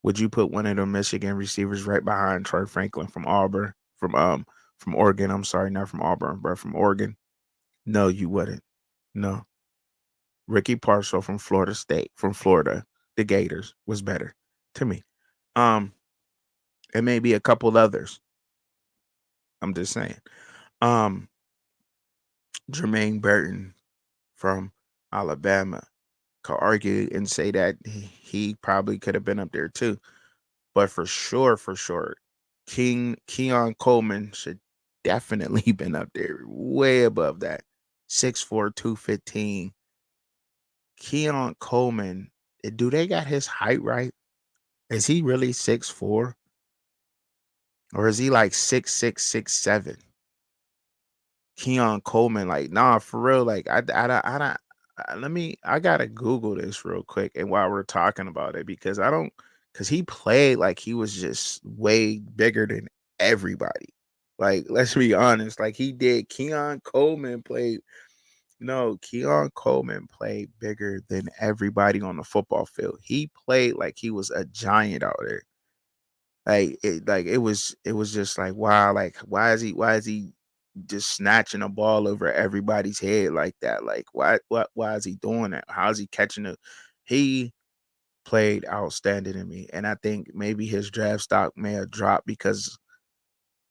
would you put one of the Michigan receivers right behind Troy Franklin from Auburn, from Oregon? I'm sorry, not from Auburn, but from Oregon. No, you wouldn't. No. Ricky Parcell from Florida State, from Florida, the Gators, was better. to me. Um, it may be a couple others. I'm just saying. Um, Jermaine Burton from Alabama could argue and say that he probably could have been up there too. But for sure, Keon Coleman should definitely been up there, way above that. 6'4", 215. Keon Coleman, do they got his height right? Is he really 6'4"? Or is he like 6'6", 6'7"? Keon Coleman, like, nah, for real. Like, I don't, let me, I gotta Google this real quick. And while we're talking about it, because because he played like he was just way bigger than everybody. Like, let's be honest. Like, he did. Keon Coleman played bigger than everybody on the football field. He played like he was a giant out there. It was just like, wow, like why is he just snatching a ball over everybody's head like that? Like, why is he doing that? How is he catching it? He played outstanding to me. And I think maybe his draft stock may have dropped because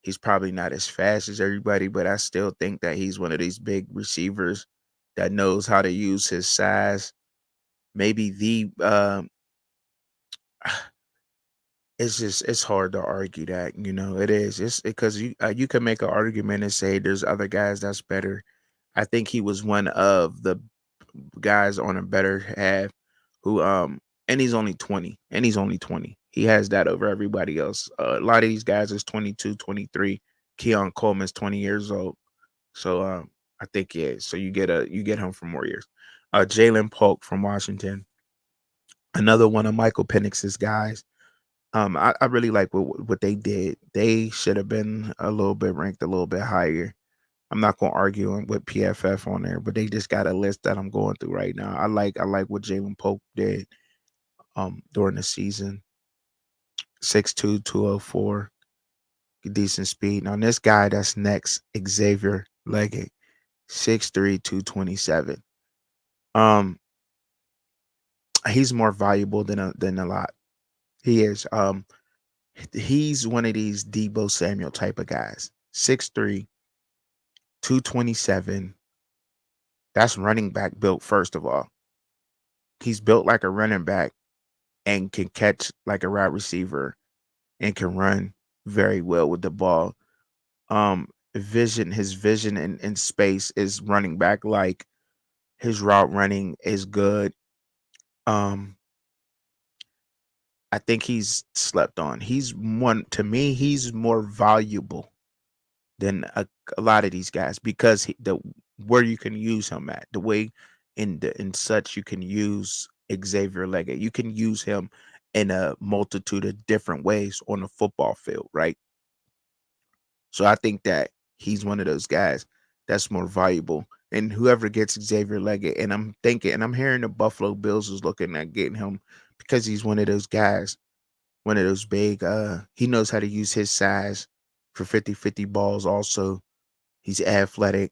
he's probably not as fast as everybody, but I still think that he's one of these big receivers that knows how to use his size. Maybe the it's hard to argue that, it is. It's because you can make an argument and say there's other guys that's better. I think he was one of the guys on a better half who and he's only 20. And he's only 20. He has that over everybody else. A lot of these guys is 22, 23. Keon Coleman's 20 years old. So I think, yeah, so you get him for more years. Jalen Polk from Washington, another one of Michael Penix's guys. I really like what they did. They should have been a little bit ranked a little bit higher. I'm not gonna argue with PFF on there, but they just got a list that I'm going through right now. I like what Jalen Pope did during the season. 6'2", 204, decent speed. Now this guy that's next, Xavier Leggett, 6'3", 227. Um, he's more valuable than a lot. He is. He's one of these Debo Samuel type of guys. 6'3", 227. That's running back built, first of all. He's built like a running back and can catch like a wide receiver and can run very well with the ball. His vision in space is running back like. His route running is good. Um, I think he's slept on. To me, he's more valuable than a lot of these guys because where you can use him at, the way in such you can use Xavier Leggett. You can use him in a multitude of different ways on the football field, right? So I think that he's one of those guys that's more valuable. And whoever gets Xavier Leggett, and I'm hearing the Buffalo Bills is looking at getting him because he's one of those guys, one of those big, he knows how to use his size for 50-50 balls also. He's athletic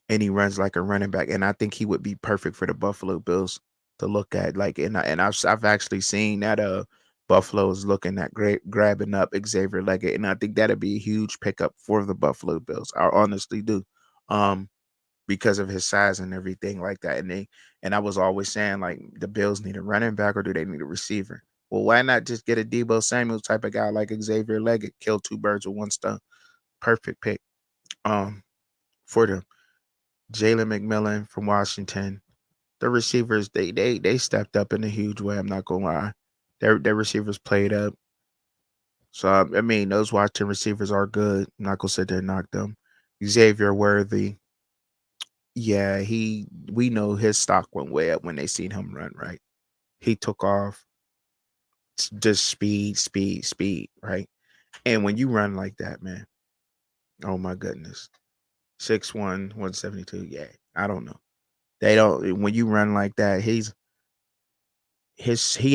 and he runs like a running back. And I think he would be perfect for the Buffalo Bills to look at. Like, and I've actually seen that Buffalo is looking at grabbing up Xavier Leggett, and I think that'd be a huge pickup for the Buffalo Bills. I honestly do, um, because of his size and everything like that. And I was always saying like the Bills need a running back or do they need a receiver? Well, why not just get a Debo Samuel type of guy like Xavier Leggett? Kill two birds with one stone. Perfect pick. Um, for them. Jalen McMillan from Washington. The receivers, they stepped up in a huge way. I'm not gonna lie. Their receivers played up. So I mean, those Washington receivers are good. I'm not gonna sit there and knock them. Xavier Worthy, yeah, we know his stock went way up when they seen him run, right? He took off. Just speed, speed, speed, right? And when you run like that, man, oh my goodness. 6'1", 172. Yeah, I don't know. They don't when you run like that, he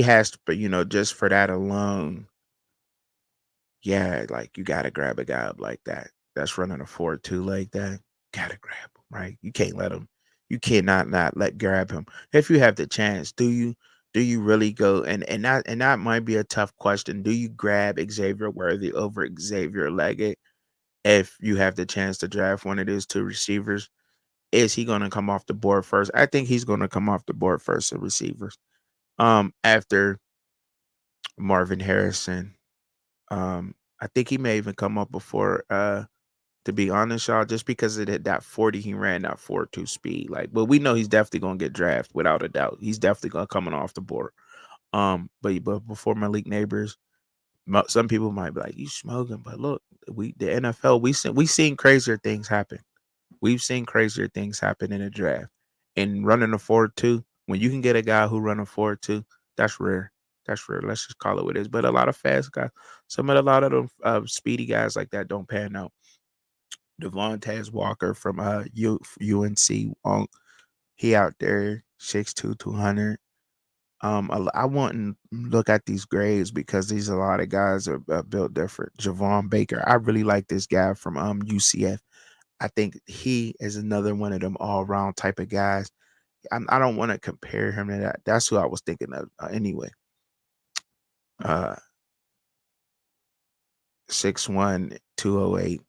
has to, but just for that alone, yeah, like you gotta grab a guy up like that. That's running a 4.2 like that. Gotta grab him, right? You can't let him. You cannot not let grab him. If you have the chance, Do you really go and that might be a tough question. Do you grab Xavier Worthy over Xavier Leggett if you have the chance to draft one of those two receivers? Is he going to come off the board first? I think he's going to come off the board first at receivers. After Marvin Harrison. I think he may even come up before to be honest, y'all, just because of that 40 he ran that 4.2 speed. Like, but we know he's definitely gonna get drafted without a doubt. He's definitely gonna coming off the board. But before Malik Neighbors, some people might be like, "You smoking?" But look, the NFL we seen crazier things happen. We've seen crazier things happen in a draft. And running a 4.2, when you can get a guy who run a 4.2, that's rare. That's rare. Let's just call it what it is. But a lot of fast guys, a lot of them speedy guys like that don't pan out. Devontae Walker from UNC, he out there 6'2", 200. I want to look at these grades because these a lot of guys are built different. Javon Baker, I really like this guy from UCF. I think he is another one of them all around type of guys. I don't want to compare him to that. That's who I was thinking of anyway. 6'1", 208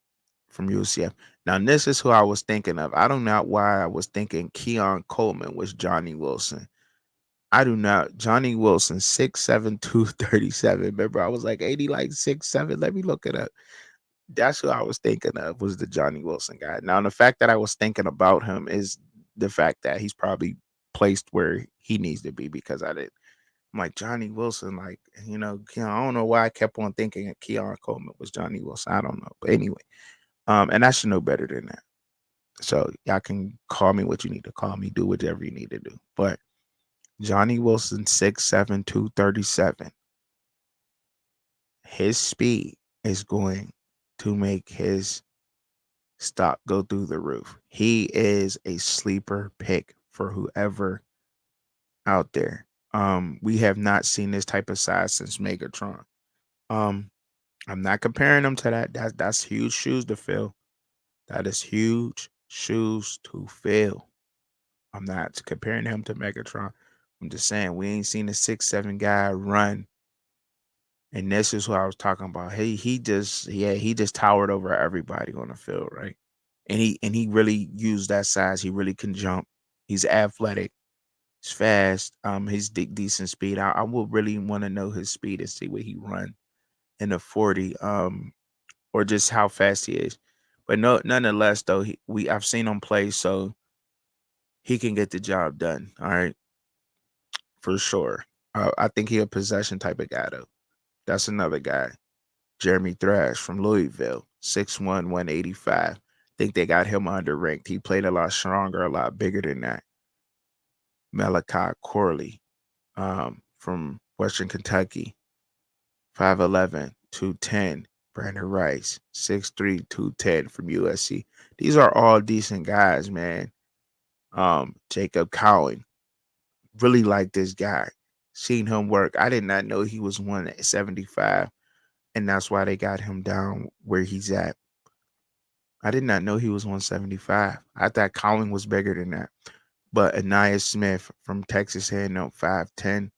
from UCF. Now this is who I was thinking of. I don't know why I was thinking Keon Coleman was Johnny Wilson. I do not. Johnny Wilson, 6'7", 237. Remember, I was like 80, like 6'7". Let me look it up. That's who I was thinking of, was the Johnny Wilson guy. Now, the fact that I was thinking about him is the fact that he's probably placed where he needs to be, because I didn't. I'm like, Johnny Wilson, like, I don't know why I kept on thinking that Keon Coleman was Johnny Wilson. I don't know. But anyway, and I should know better than that. So y'all can call me what you need to call me, do whatever you need to do. But Johnny Wilson, 6'7", 237. His speed is going to make his stock go through the roof. He is a sleeper pick for whoever out there. We have not seen this type of size since Megatron. Um, I'm not comparing him to that. That's huge shoes to fill. That is huge shoes to fill. I'm not comparing him to Megatron. I'm just saying we ain't seen a 6'7" guy run. And this is what I was talking about. He just towered over everybody on the field, right? And he really used that size. He really can jump. He's athletic. He's fast. He's decent speed. I would really want to know his speed and see what he run in a 40, or just how fast he is. But no, nonetheless, though, I've seen him play, so he can get the job done. All right, for sure. I think he a possession type of guy, though. That's another guy. Jeremy Thrash from Louisville, 6'1", 185. Think they got him underranked. He played a lot stronger, a lot bigger than that. Malachi Corley, from Western Kentucky, 5'11", 210. Brandon Rice, 6'3", 210 from USC. These are all decent guys, man. Jacob Cowan, really like this guy. Seen him work. I did not know he was 175, and that's why they got him down where he's at. I did not know he was 175. I thought Cowan was bigger than that. But Anaya Smith from Texas A&M, 5'10",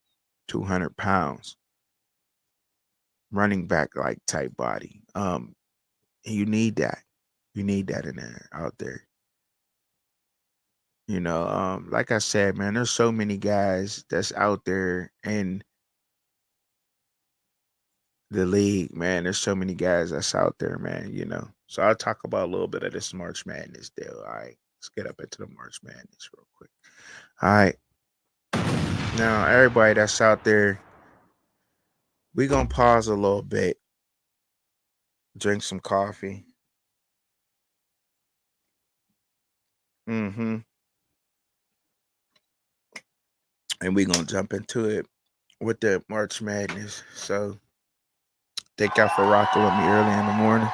200 pounds, running back like type body. You need that. You need that in there out there. Like I said, man, there's so many guys that's out there in the league, man. There's so many guys that's out there, man. So I'll talk about a little bit of this March Madness deal. All right. Let's get up into the March Madness real quick. All right. Now, everybody that's out there, we gonna pause a little bit, drink some coffee. Mm-hmm. And we gonna jump into it with the March Madness. So thank y'all for rocking with me early in the morning.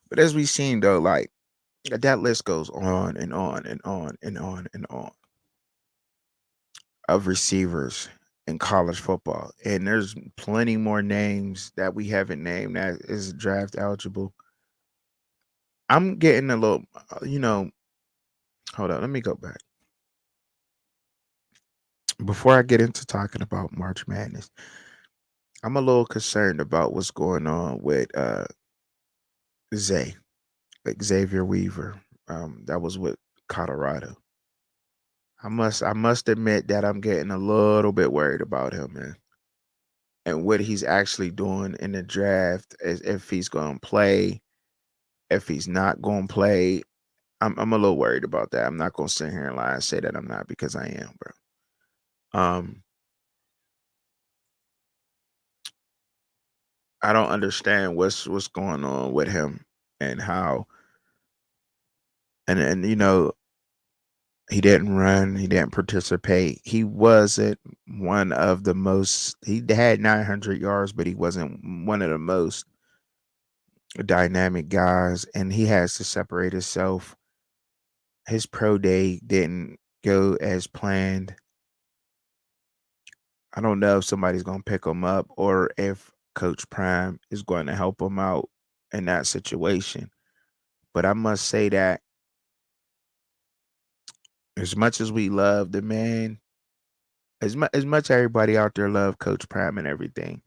But as we seen though, like that list goes on and on and on and on and on of receivers in college football. And there's plenty more names that we haven't named that is draft eligible. I'm getting a little, hold on, let me go back. Before I get into talking about March Madness, I'm a little concerned about what's going on with Zay, like Xavier Weaver. That was with Colorado. I must admit that I'm getting a little bit worried about him, man, and what he's actually doing in the draft. As if he's going to play, if he's not going to play. I'm a little worried about that. I'm not going to sit here and lie and say that I'm not, because I am, bro. Um, I don't understand what's going on with him, and how, and he didn't run, he didn't participate. He wasn't one of the most. He had 900 yards, but he wasn't one of the most dynamic guys, and he has to separate himself. His pro day didn't go as planned. I don't know if somebody's going to pick him up, or if Coach Prime is going to help him out in that situation. But I must say that as much as we love the man, as much everybody out there love Coach Prime and everything,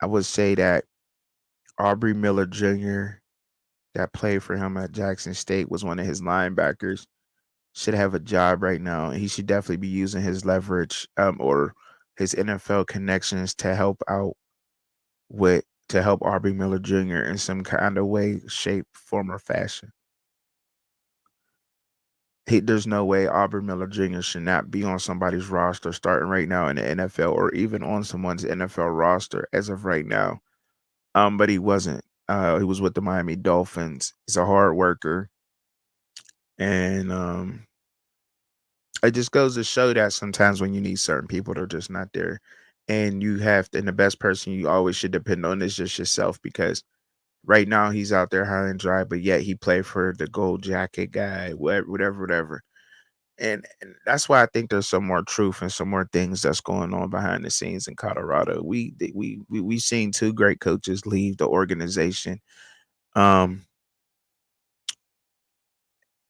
I would say that Aubrey Miller Jr., that played for him at Jackson State, was one of his linebackers, should have a job right now. He should definitely be using his leverage, or his NFL connections to help out with to help Aubrey Miller Jr. in some kind of way, shape, form, or fashion. There's no way Aubrey Miller Jr. should not be on somebody's roster starting right now in the NFL, or even on someone's NFL roster as of right now. But he wasn't. He was with the Miami Dolphins. He's a hard worker, and it just goes to show that sometimes when you need certain people, they're just not there, and you have to, and the best person you always should depend on is just yourself, because right now he's out there high and dry, but yet he played for the gold jacket guy, whatever. And that's why I think there's some more truth and some more things that's going on behind the scenes in Colorado. We seen two great coaches leave the organization. Um,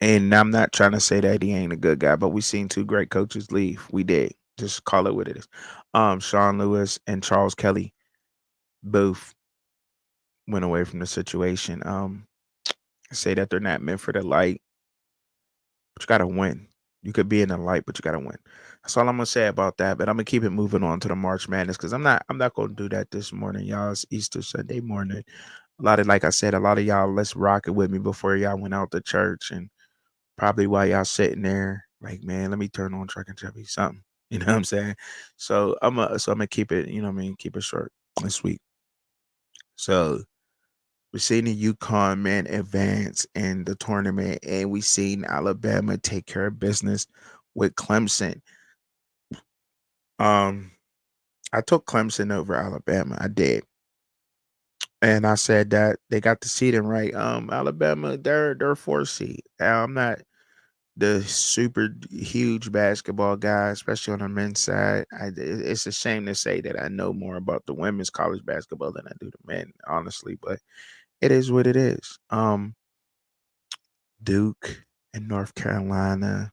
and I'm not trying to say that he ain't a good guy, but we seen two great coaches leave. We did. Just call it what it is. Sean Lewis and Charles Kelly both went away from the situation. Say that they're not meant for the light, but you gotta win. You could be in the light, but you gotta win. That's all I'm gonna say about that. But I'm gonna keep it moving on to the March Madness, because I'm not gonna do that this morning, y'all. It's Easter Sunday morning. A lot of, like I said, a lot of y'all, let's rock it with me before y'all went out to church, and probably while y'all sitting there, like, man, let me turn on Truck and Chubby something. You know what I'm saying? So I'm gonna keep it, you know what I mean, keep it short and sweet. So we've seen the UConn man advance in the tournament, and we've seen Alabama take care of business with Clemson. Um, I took Clemson over Alabama. I did. And I said that they got the seeding right. Alabama, they're a 4 seed. Now, I'm not the super huge basketball guy, especially on the men's side. It's a shame to say that I know more about the women's college basketball than I do the men, honestly, but it is what it is. Duke and North Carolina.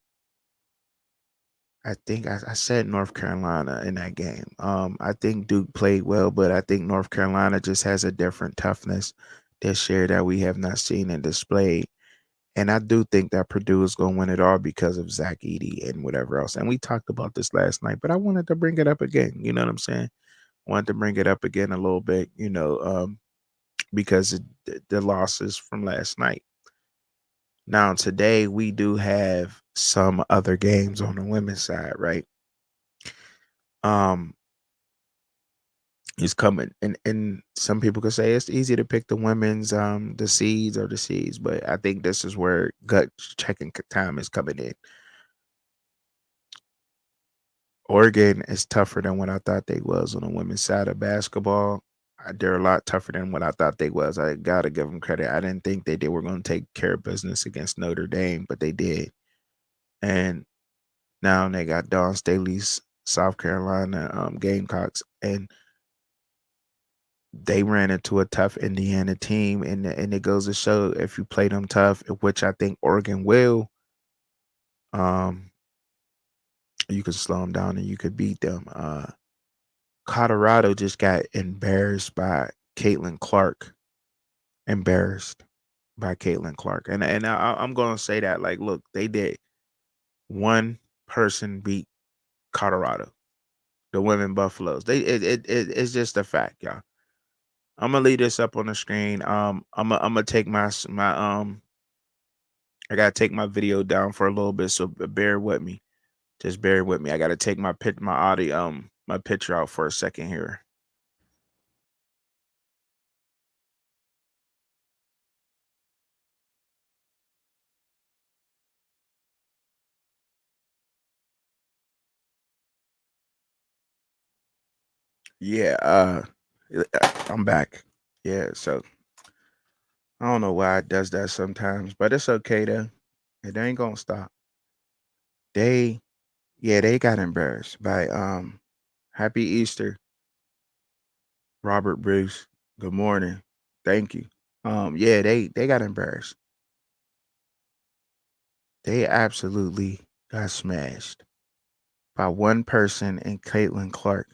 I think I said North Carolina in that game. I think Duke played well, but I think North Carolina just has a different toughness this year that we have not seen and displayed. And I do think that Purdue is going to win it all because of Zach Edey and whatever else. And we talked about this last night, but I wanted to bring it up again. You know what I'm saying? Wanted to bring it up again a little bit, because the losses from last night. Now, today we do have some other games on the women's side, right? Um, He's coming, and some people could say it's easy to pick the women's the seeds or the seeds, but I think this is where gut checking time is coming in. Oregon is tougher than what I thought they was on the women's side of basketball. They're a lot tougher than what I thought they was. I gotta give them credit. I didn't think they were going to take care of business against Notre Dame, but they did. And now they got Dawn Staley's South Carolina Gamecocks, and they ran into a tough Indiana team, and it goes to show, if you play them tough, which I think Oregon will, um, You could slow them down and you could beat them. Colorado just got embarrassed by Caitlin Clark. Embarrassed by Caitlin Clark. I'm gonna say that, like, look, they did. One person beat Colorado, the women Buffaloes. It's just a fact, y'all. I'm gonna leave this up on the screen. I'm gonna take my I gotta take my video down for a little bit, so bear with me. Just bear with me. I gotta take my audio my picture out for a second here. Yeah, I'm back. Yeah, so I don't know why it does that sometimes, but it's okay though. It ain't gonna stop. They Yeah, they got embarrassed by Happy Easter, Robert Bruce. Good morning. Thank you. Yeah, they got embarrassed. They absolutely got smashed by one person and Caitlin Clark.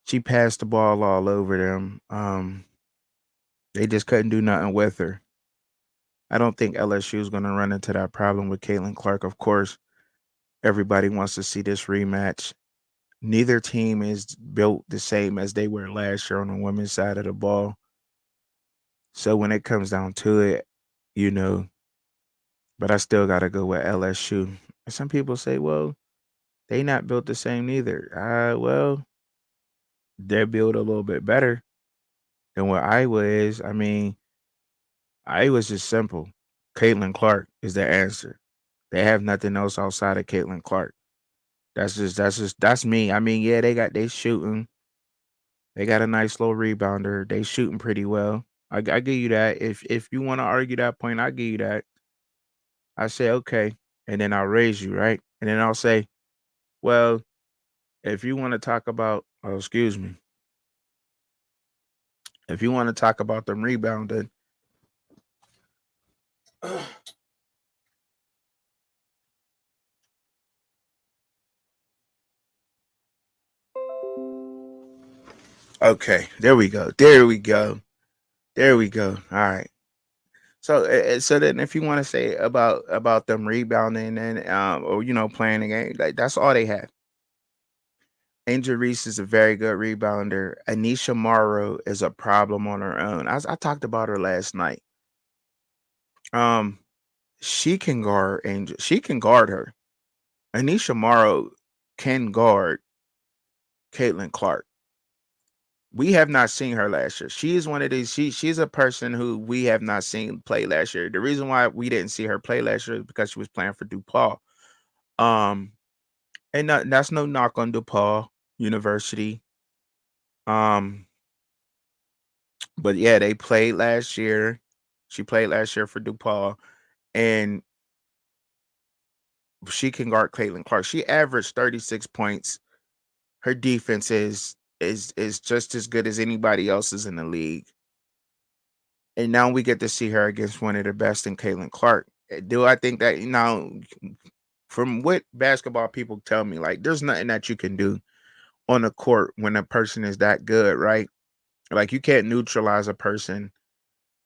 She passed the ball all over them. They just couldn't do nothing with her. I don't think LSU is going to run into that problem with Caitlin Clark. Of course, everybody wants to see this rematch. Neither team is built the same as they were last year on the women's side of the ball. So when it comes down to it, you know, but I still got to go with LSU. Some people say, well, they not built the same neither. Well, they're built a little bit better than what Iowa is. I mean, Iowa's just simple. Caitlin Clark is the answer. They have nothing else outside of Caitlin Clark. That's me. I mean, yeah, they shooting. They got a nice little rebounder. They shooting pretty well. I give you that. If you want to argue that point, I give you that. I say okay, and then I'll raise you right, and then I'll say, well, if you want to talk about, oh, excuse me, if you want to talk about them rebounding, okay, there we go, there we go, there we go. All right. So then, if you want to say about them rebounding and or playing the game, like that's all they have. Angel Reese is a very good rebounder. Anisha Morrow is a problem on her own. I talked about her last night. Um, she can guard Angel. She can guard her. Anisha Morrow can guard Caitlin Clark. We have not seen her last year. She is one of these. She's a person who we have not seen play last year. The reason why we didn't see her play last year is because she was playing for DePaul. Um, and that's no knock on DePaul University. Um, but yeah, they played last year. She played last year for DePaul, and she can guard Caitlin Clark. She averaged 36 points. Her defense is just as good as anybody else's in the league. And now we get to see her against one of the best in Caitlin Clark. Do I think that now, from what basketball people tell me, like there's nothing that you can do on the court when a person is that good, right? Like you can't neutralize a person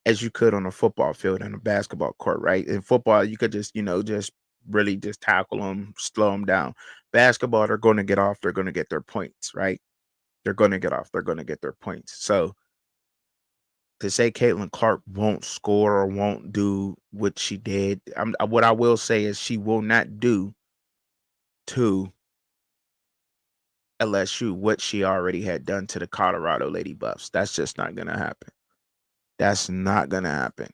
as you could on a football field and a basketball court, right? In football, you could just, just really just tackle them, slow them down. Basketball, they're going to get off, they're going to get their points, right? They're going to get off, they're going to get their points. So to say Caitlin Clark won't score or won't do what she did, what I will say is she will not do to LSU what she already had done to the Colorado Lady Buffs. That's just not going to happen. That's not going to happen.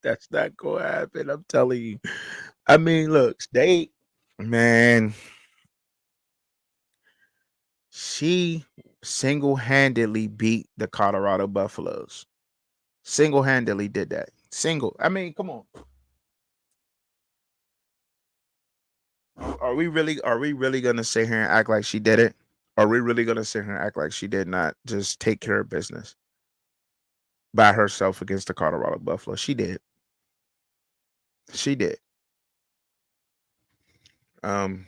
That's not going to happen. I'm telling you. I mean, look, man, she single-handedly beat the Colorado Buffaloes. Single-handedly did that. I mean, come on. Are we really gonna sit here and act like she did it? Are we really gonna sit here and act like she did not just take care of business by herself against the Colorado Buffalo? She did. She did. Um,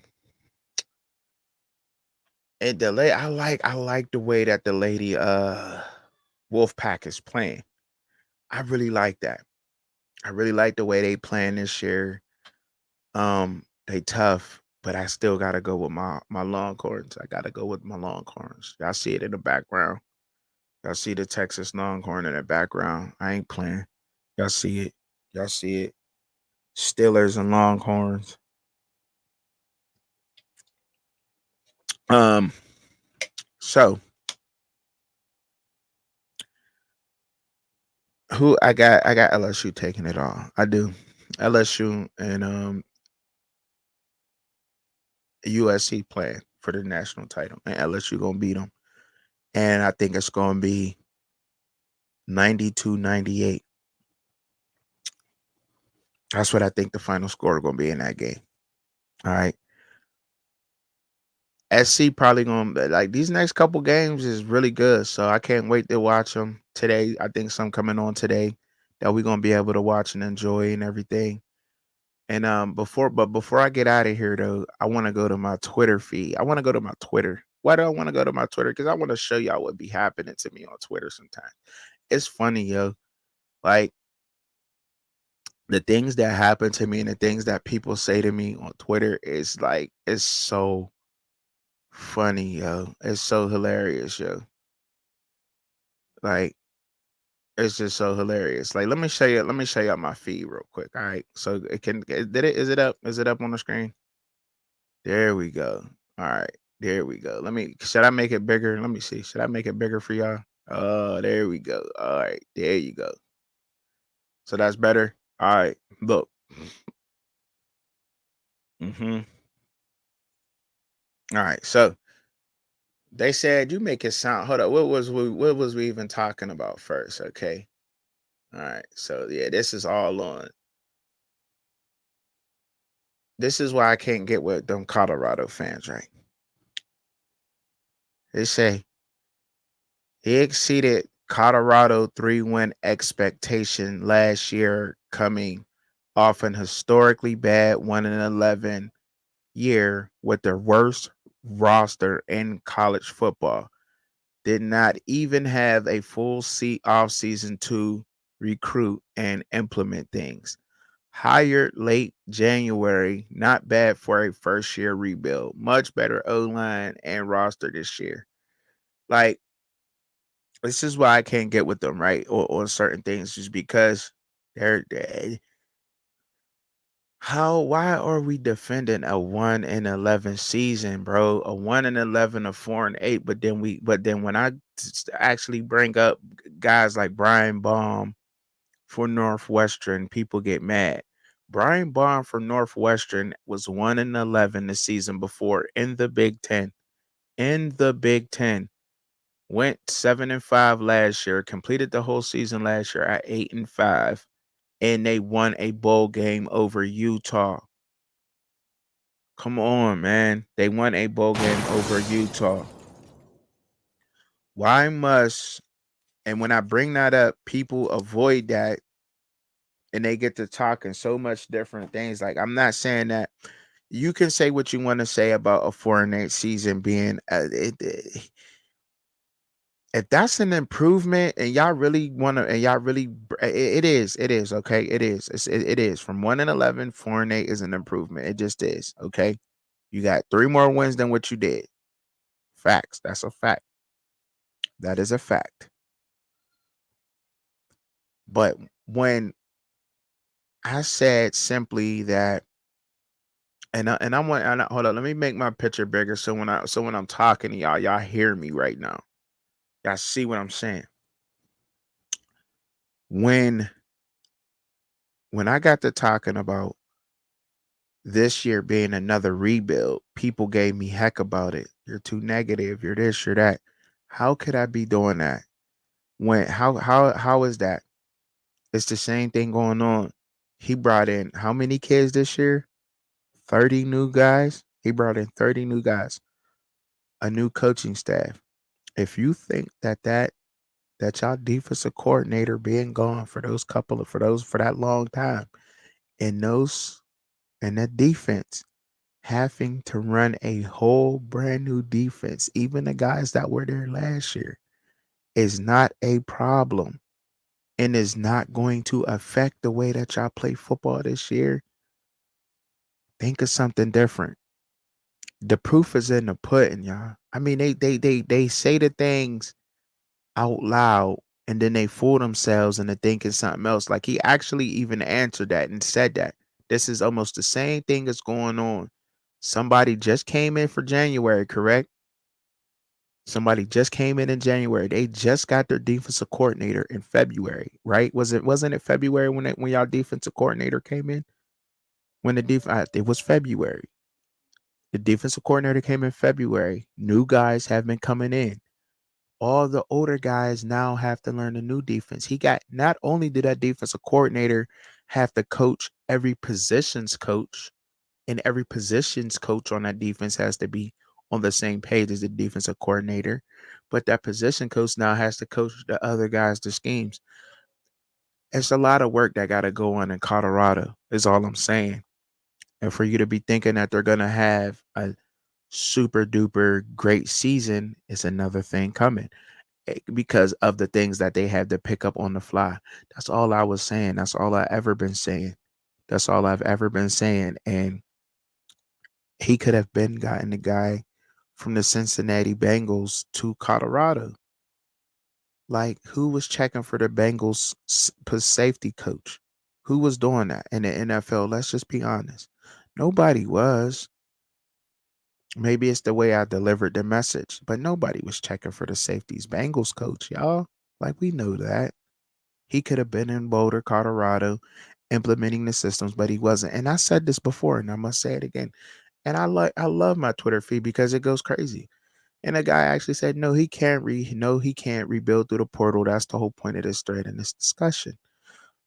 and I like the way that the lady Wolfpack is playing. I really like that. I really like the way they playing this year. They tough, but I still gotta go with my Longhorns. I gotta go with my Longhorns. Y'all see it in the background. Y'all see the Texas Longhorn in the background. I ain't playing. Y'all see it. Y'all see it. Steelers and Longhorns. Um, so who I got LSU taking it all. I do. LSU and USC playing for the national title. And LSU gonna beat them. And I think it's gonna be 92-98. That's what I think the final score gonna be in that game. All right. SC probably gonna like these next couple games is really good. So I can't wait to watch them today. I think some coming on today that we're gonna be able to watch and enjoy and everything. And before I get out of here though, I want to go to my Twitter feed. I want to go to my Twitter. Why do I want to go to my Twitter? Because I want to show y'all what be happening to me on Twitter sometimes. It's funny, yo. Like the things that happen to me and the things that people say to me on Twitter is like it's so funny, yo. It's so hilarious, yo. Like it's just so hilarious. Like let me show y'all my feed real quick. All right. So it can did it is it up? Is it up on the screen? There we go. All right. There we go. Let me should I make it bigger? Let me see. Should I make it bigger for y'all? Oh, there we go. All right. There you go. So that's better. All right. Look. Mm-hmm. All right. So they said you make it sound. Hold up. What was we even talking about first? Okay. All right. So yeah, this is all on. This is why I can't get with them Colorado fans, right? They say he exceeded Colorado 3-win expectation last year, coming off an historically bad 1-11 year with their worst roster in college football. Did not even have a full off season to recruit and implement things. Hired late January, not bad for a first year rebuild. Much better O line and roster this year. Like, this is why I can't get with them, right? Or on certain things, just because they're why are we defending a 1-11 season, bro? A 1-11, a 4-8, but then when I actually bring up guys like Brian Baum for Northwestern, people get mad. Brian Baum for Northwestern was 1-11 the season before in the Big Ten. In the Big Ten. Went 7-5 last year, completed the whole season last year at 8-5, and they won a bowl game over Utah. Come on, man. They won a bowl game over Utah. Why must, and when I bring that up, people avoid that and they get to talking so much different things. Like, I'm not saying that you can say what you want to say about a 4-8 season being if that's an improvement and y'all really want to and y'all really it is okay, it is from 1-11, 4-8 is an improvement. It just is. Okay, you got 3 more wins than what you did. Facts. That's a fact. That is a fact. But when I said simply that, and I want, hold on, let me make my picture bigger so when I'm talking to y'all hear me right now. Y'all see what I'm saying. When I got to talking about this year being another rebuild, people gave me heck about it. You're too negative. You're this. You're that. How could I be doing that? When how is that? It's the same thing going on. He brought in how many kids this year? 30 new guys. He brought in 30 new guys, a new coaching staff. If you think that y'all defensive coordinator being gone for for that long time, and that defense having to run a whole brand new defense, even the guys that were there last year, is not a problem and is not going to affect the way that y'all play football this year, think of something different. The proof is in the pudding, y'all. I mean, they say the things out loud and then they fool themselves into thinking something else. Like he actually even answered that and said that. This is almost the same thing that's going on. Somebody just came in for January, correct? Somebody just came in January. They just got their defensive coordinator in February, right? Wasn't it February when y'all defensive coordinator came in? When the it was February. The defensive coordinator came in February. New guys have been coming in. All the older guys now have to learn a new defense. He got not only did that defensive coordinator have to coach every positions coach, and every positions coach on that defense has to be on the same page as the defensive coordinator, but that position coach now has to coach the other guys, the schemes. It's a lot of work that got to go on in Colorado, is all I'm saying. And for you to be thinking that they're going to have a super duper great season is another thing coming because of the things that they had to pick up on the fly. That's all I was saying. That's all I ever been saying. That's all I've ever been saying. And he could have been gotten the guy from the Cincinnati Bengals to Colorado. Like, who was checking for the Bengals safety coach? Who was doing that in the NFL? Let's just be honest. Nobody was. Maybe it's the way I delivered the message, but nobody was checking for the safeties Bengals coach, y'all. Like, we know that. He could have been in Boulder, Colorado, implementing the systems, but he wasn't. And I said this before, and I must say it again. And I love my Twitter feed because it goes crazy. And a guy actually said, no, he can't rebuild through the portal. That's the whole point of this thread and this discussion.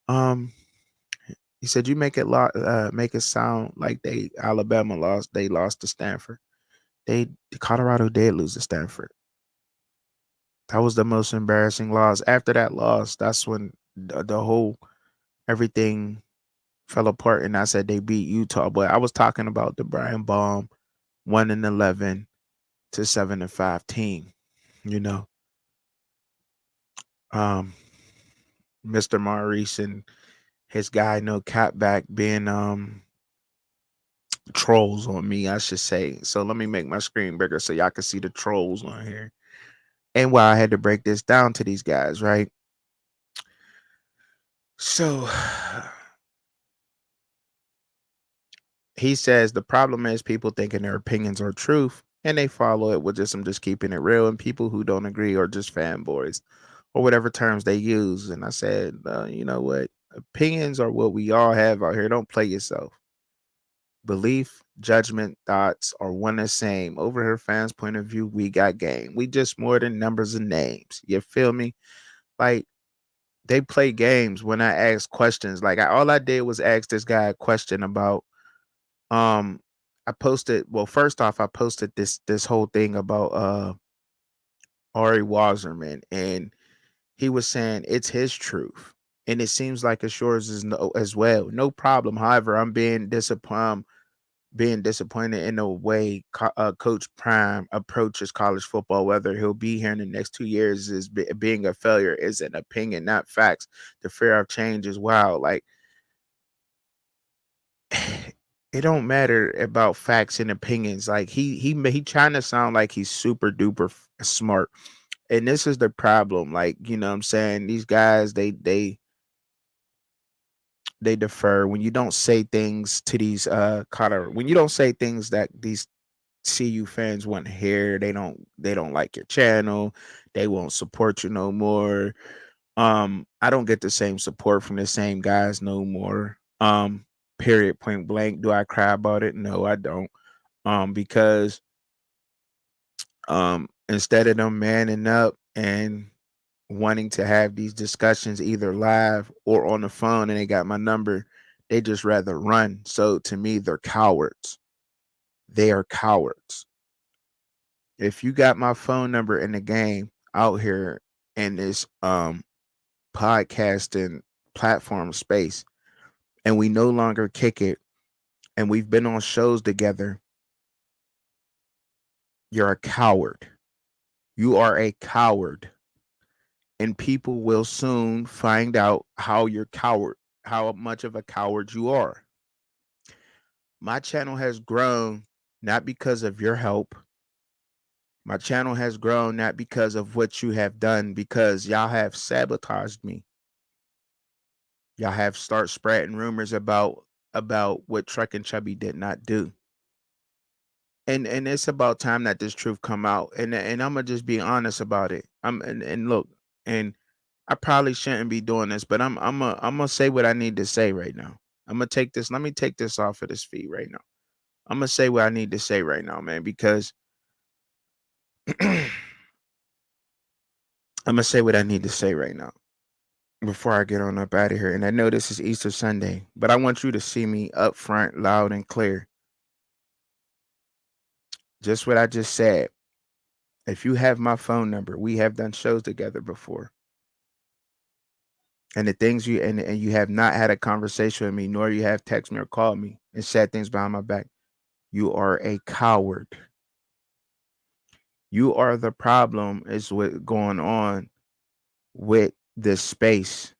Um, he said, you make it sound like they lost to Stanford. Colorado did lose to Stanford. That was the most embarrassing loss. After that loss, that's when the whole everything fell apart. And I said they beat Utah, but I was talking about the Brian Baum 1-11 to 7-5 team. You know, um, Mr. Maurice and his guy No Catback being trolls on me, I should say. So let me make my screen bigger so y'all can see the trolls on here. And why I had to break this down to these guys, right? So he says the problem is people thinking their opinions are truth and they follow it with just I'm just keeping it real, and people who don't agree are just fanboys or whatever terms they use. And I said, you know what? Opinions are what we all have out here. Don't play yourself. Belief, judgment, thoughts are one and the same. Over her fans' point of view, we got game. We just more than numbers and names. You feel me? Like, they play games when I ask questions. Like, all I did was ask this guy a question about um I posted, well, first off, I posted this whole thing about Ari Wasserman, and he was saying it's his truth. And it seems like it's yours as well. No problem. However, I'm being disappointed in the way Coach Prime approaches college football. Whether he'll be here in the next 2 years is being a failure is an opinion, not facts. The fear of change is wild. Like, it don't matter about facts and opinions. Like, he trying to sound like he's super duper smart, and this is the problem. Like, you know what I'm saying, these guys they defer when you don't say things to these when you don't say things that these CU fans want to hear. They don't like your channel. They won't support you no more. I don't get the same support from the same guys no more. Period, point blank. Do I cry about it? No, I don't. Because instead of them manning up and wanting to have these discussions either live or on the phone, and they got my number, they just rather run. So to me, they're cowards. They are cowards. If you got my phone number in the game out here in this podcasting platform space, and we no longer kick it, and we've been on shows together, You're a coward. You are a coward. And people will soon find out how much of a coward you are. My channel has grown not because of your help. My channel has grown not because of what you have done, because y'all have sabotaged me. Y'all have start spreading rumors about what Truck and Chubby did not do. And it's about time that this truth come out. And I'm gonna just be honest about it. And look, and I probably shouldn't be doing this, but I'm gonna say what I need to say right now. I'm gonna take this. Let me take this off of this feed right now. I'm gonna say what I need to say right now, man, because I'm gonna say what I need to say right now before I get on up out of here. And I know this is Easter Sunday, but I want you to see me up front, loud and clear. Just what I just said. If you have my phone number, we have done shows together before. And the things and you have not had a conversation with me, nor you have texted me or called me and said things behind my back. You are a coward. You are the problem, is what going on with this space,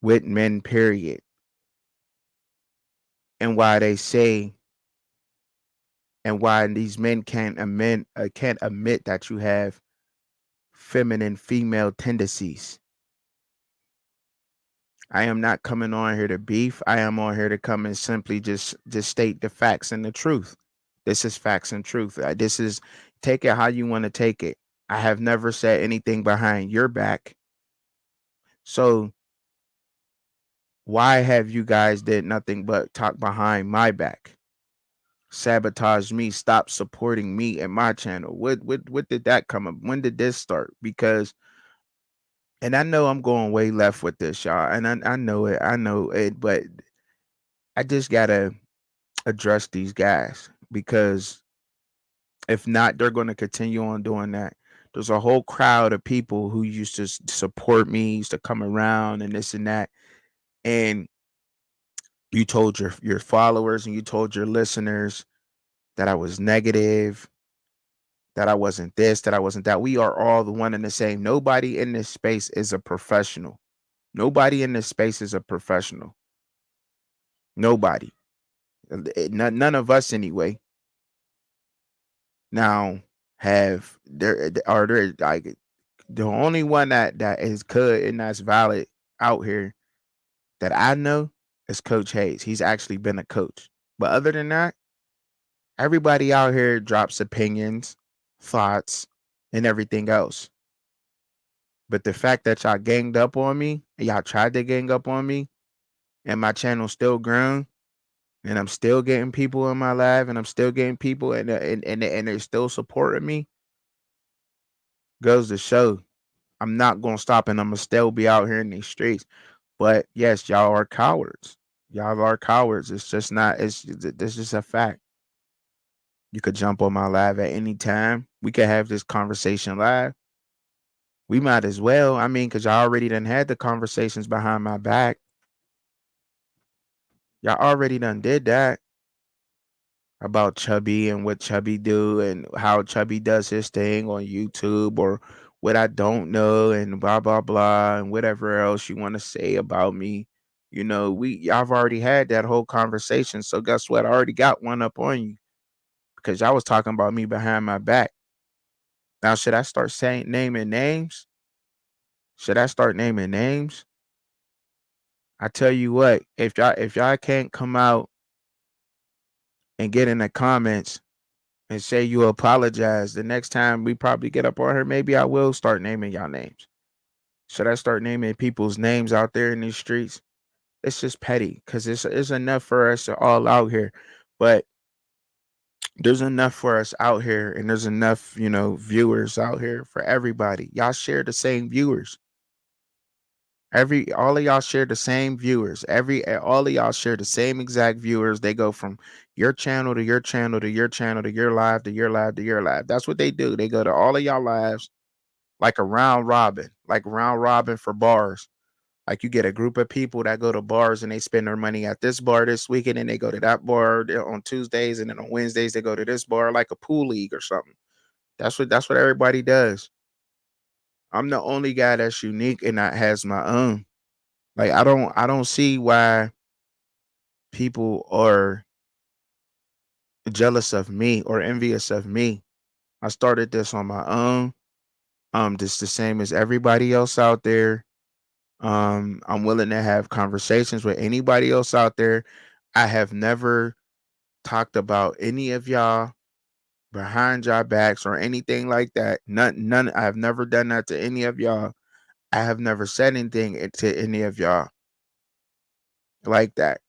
with men, period. And why they say, and why these men can't admit that you have feminine female tendencies. I am not coming on here to beef. I am on here to come and simply just state the facts and the truth. This is facts and truth. This is, take it how you want to take it. I have never said anything behind your back. So why have you guys did nothing but talk behind my back? Sabotage me, stop supporting me and my channel. What did that come up? When did this start? Because, and I know I'm going way left with this, y'all. And I know it, but I just gotta address these guys, because if not, they're going to continue on doing that. There's a whole crowd of people who used to support me, used to come around and this and that. And you told your followers and you told your listeners that I was negative, that I wasn't this, that I wasn't that. We are all the one and the same. Nobody in this space is a professional. Nobody in this space is a professional. Nobody. None of us anyway. Now, have there are there like the only one that is good and that's valid out here that I know is Coach Hayes. He's actually been a coach. But other than that, everybody out here drops opinions, thoughts, and everything else. But the fact that y'all ganged up on me, and y'all tried to gang up on me, and my channel still grown, and I'm still getting people in my live, and I'm still getting people, and they're still supporting me, goes to show I'm not gonna stop, and I'm gonna still be out here in these streets. But yes, y'all are cowards. Y'all are cowards. It's just not. This is a fact. You could jump on my live at any time. We could have this conversation live. We might as well. I mean, because y'all already done had the conversations behind my back. Y'all already done did that about Chubby and what Chubby do and how Chubby does his thing on YouTube, or what I don't know, and blah blah blah, and whatever else you want to say about me. You know, y'all already had that whole conversation. So guess what? I already got one up on you, because y'all was talking about me behind my back. Now, should I start saying naming names? Should I start naming names? I tell you what, if y'all can't come out and get in the comments and say you apologize, the next time we probably get up on her, maybe I will start naming y'all names. Should I start naming people's names out there in these streets? It's just petty, because it's enough for us all out here. But there's enough for us out here, and there's enough, viewers out here for everybody. Y'all share the same viewers. All of y'all share the same viewers. All of y'all share the same exact viewers. They go from your channel to your channel to your channel to your live to your live to your live. That's what they do. They go to all of y'all lives like a round robin for bars. Like you get a group of people that go to bars and they spend their money at this bar this weekend and they go to that bar on Tuesdays and then on Wednesdays they go to this bar like a pool league or something. That's what everybody does. I'm the only guy that's unique and that has my own. Like I don't see why people are jealous of me or envious of me. I started this on my own. Just the same as everybody else out there. I'm willing to have conversations with anybody else out there. I have never talked about any of y'all behind y'all backs or anything like that. None. I've never done that to any of y'all. I have never said anything to any of y'all like that.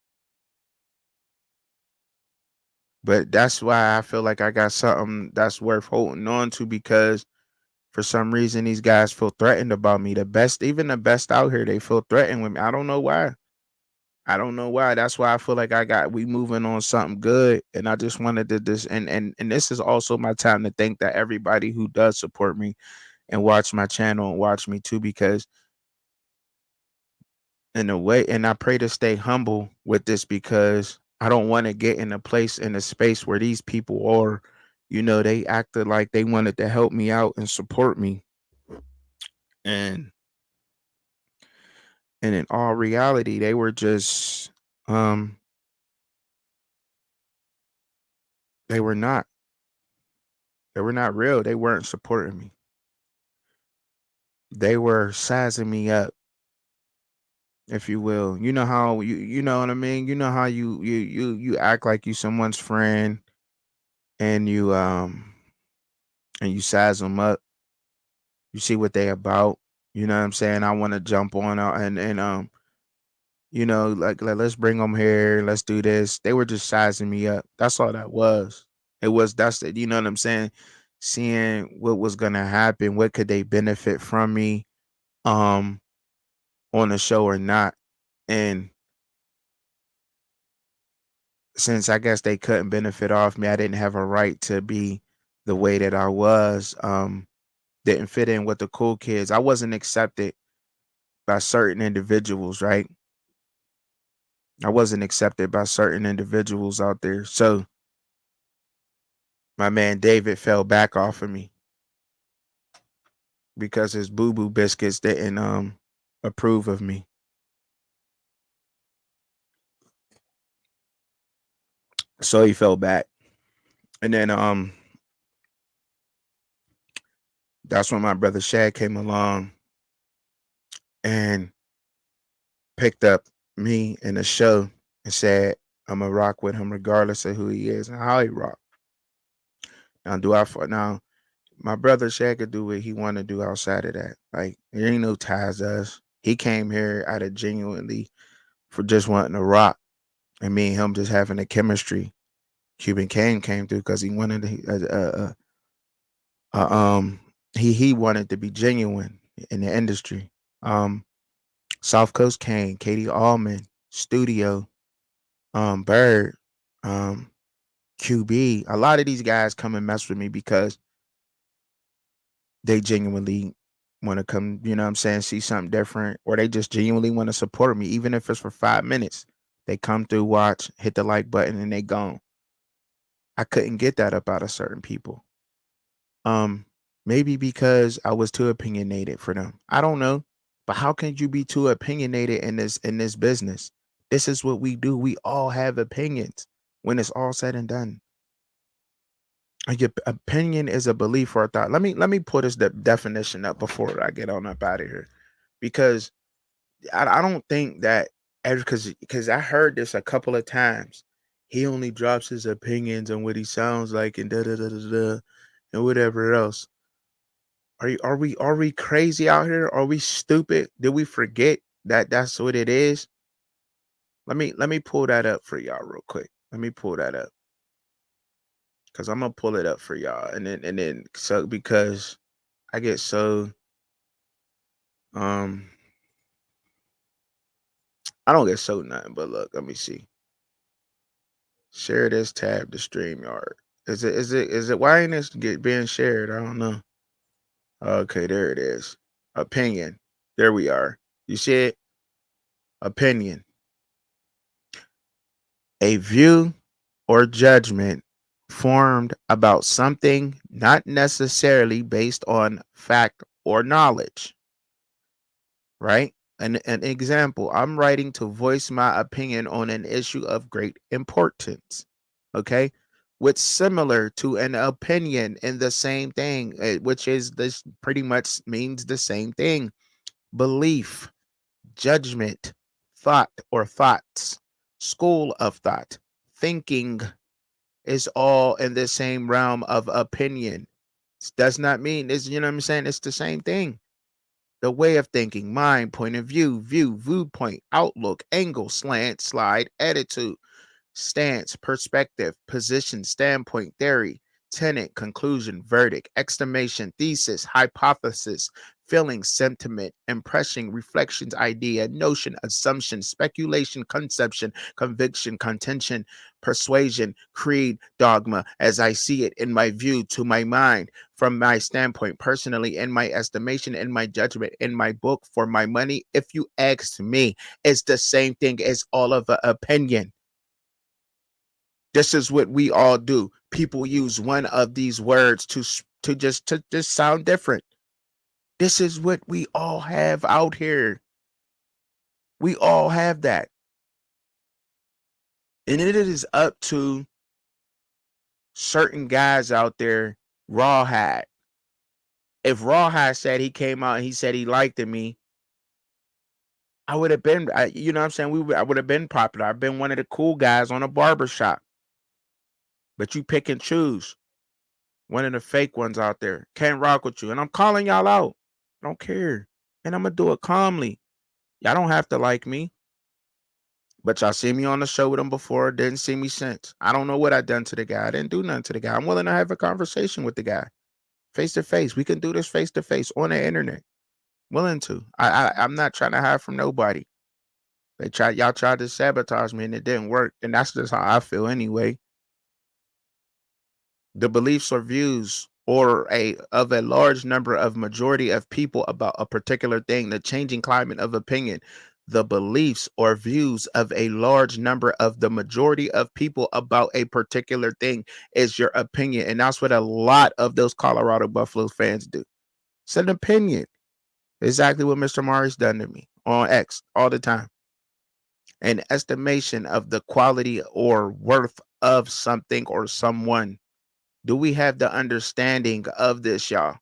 But that's why I feel like I got something that's worth holding on to because for some reason these guys feel threatened about me. The best, even the best out here, they feel threatened with me. I don't know why. I don't know why. That's why I feel like we moving on something good. And I just wanted to this and this is also my time to thank that everybody who does support me and watch my channel and watch me too, because in a way, and I pray to stay humble with this because I don't want to get in a place in a space where these people are, they acted like they wanted to help me out and support me. And and in all reality, they were just they were not. They were not real. They weren't supporting me. They were sizing me up, if you will. You know how you know what I mean? You know how you act like you someone's friend and you size them up. You see what they about. You know what I'm saying? I want to jump on and like let's bring them here. Let's do this. They were just sizing me up. That's all that was. It was that's the you know what I'm saying? Seeing what was gonna happen, what could they benefit from me um on the show or not. And since I guess they couldn't benefit off me, I didn't have a right to be the way that I was. Didn't fit in with the cool kids. I wasn't accepted by certain individuals, right? I wasn't accepted by certain individuals out there. So my man David fell back off of me because his boo boo biscuits didn't approve of me. So he fell back. And then that's when my brother Shad came along and picked up me in the show and said, I'm gonna rock with him regardless of who he is and how he rock. Now my brother Shaq could do what he want to do outside of that. Like there ain't no ties to us. He came here out of genuinely for just wanting to rock, and me and him just having a chemistry. Cuban Kane came through because he wanted to, he wanted to be genuine in the industry. Um, South Coast Kane, Katie Allman, Studio, Bird, um, QB. A lot of these guys come and mess with me because they genuinely want to come, you know what I'm saying, see something different, or they just genuinely want to support me, even if it's for 5 minutes. They come through, watch, hit the like button, and they gone. I couldn't get that up out of certain people. Um, Maybe because I was too opinionated for them. I don't know. But how can you be too opinionated in this business? This is what we do. We all have opinions when it's all said and done. Your opinion is a belief or a thought. Let me put this definition up before I get on up out of here, because I don't think that because I heard this a couple of times. He only drops his opinions on what he sounds like and da da da da da and whatever else. Are we crazy out here? Are we stupid? Did we forget that that's what it is? Let me pull that up for y'all real quick. Let me pull that up because I'm gonna pull it up for y'all, and then so because I get so um I don't get so nothing, but look, let me see. Share this tab to StreamYard. Is it why ain't this being shared? I don't know. Okay, there it is. Opinion. There we are. You see it? Opinion. A view or judgment formed about something not necessarily based on fact or knowledge, right? An example, I'm writing to voice my opinion on an issue of great importance, okay? Which similar to an opinion in the same thing, which is this pretty much means the same thing. Belief, judgment, thought or thoughts, school of thought, thinking is all in the same realm of opinion. Does not mean it's, you know what I'm saying? It's the same thing. The way of thinking, mind, point of view, viewpoint, outlook, angle, slant, slide, attitude, stance, perspective, position, standpoint, theory, tenet, conclusion, verdict, exclamation, thesis, hypothesis, feeling, sentiment, impression, reflections, idea, notion, assumption, speculation, conception, conviction, contention, persuasion, creed, dogma, as I see it in my view to my mind, from my standpoint, personally, in my estimation, in my judgment, in my book, for my money. If you ask me, it's the same thing as all of the opinion. This is what we all do. People use one of these words to just sound different. This is what we all have out here. We all have that. And it is up to certain guys out there. Rawhide. If Rawhide said he came out and he said he liked me, I would have been, you know what I'm saying? I would have been popular. I've been one of the cool guys on a barbershop. But you pick and choose. One of the fake ones out there. Can't rock with you. And I'm calling y'all out. I don't care. And I'm going to do it calmly. Y'all don't have to like me. But y'all see me on the show with him before. Didn't see me since. I don't know what I done to the guy. I didn't do nothing to the guy. I'm willing to have a conversation with the guy. Face to face. We can do this face to face on the internet. Willing to. I'm not trying to hide from nobody. Y'all tried to sabotage me and it didn't work. And that's just how I feel anyway. The beliefs or views or a large number of majority of people about a particular thing, the changing climate of opinion, the beliefs or views of a large number of the majority of people about a particular thing is your opinion. And that's what a lot of those Colorado Buffalo fans do. It's an opinion. Exactly what Mr. Mari's done to me on X all the time. An estimation of the quality or worth of something or someone. Do we have the understanding of this, y'all?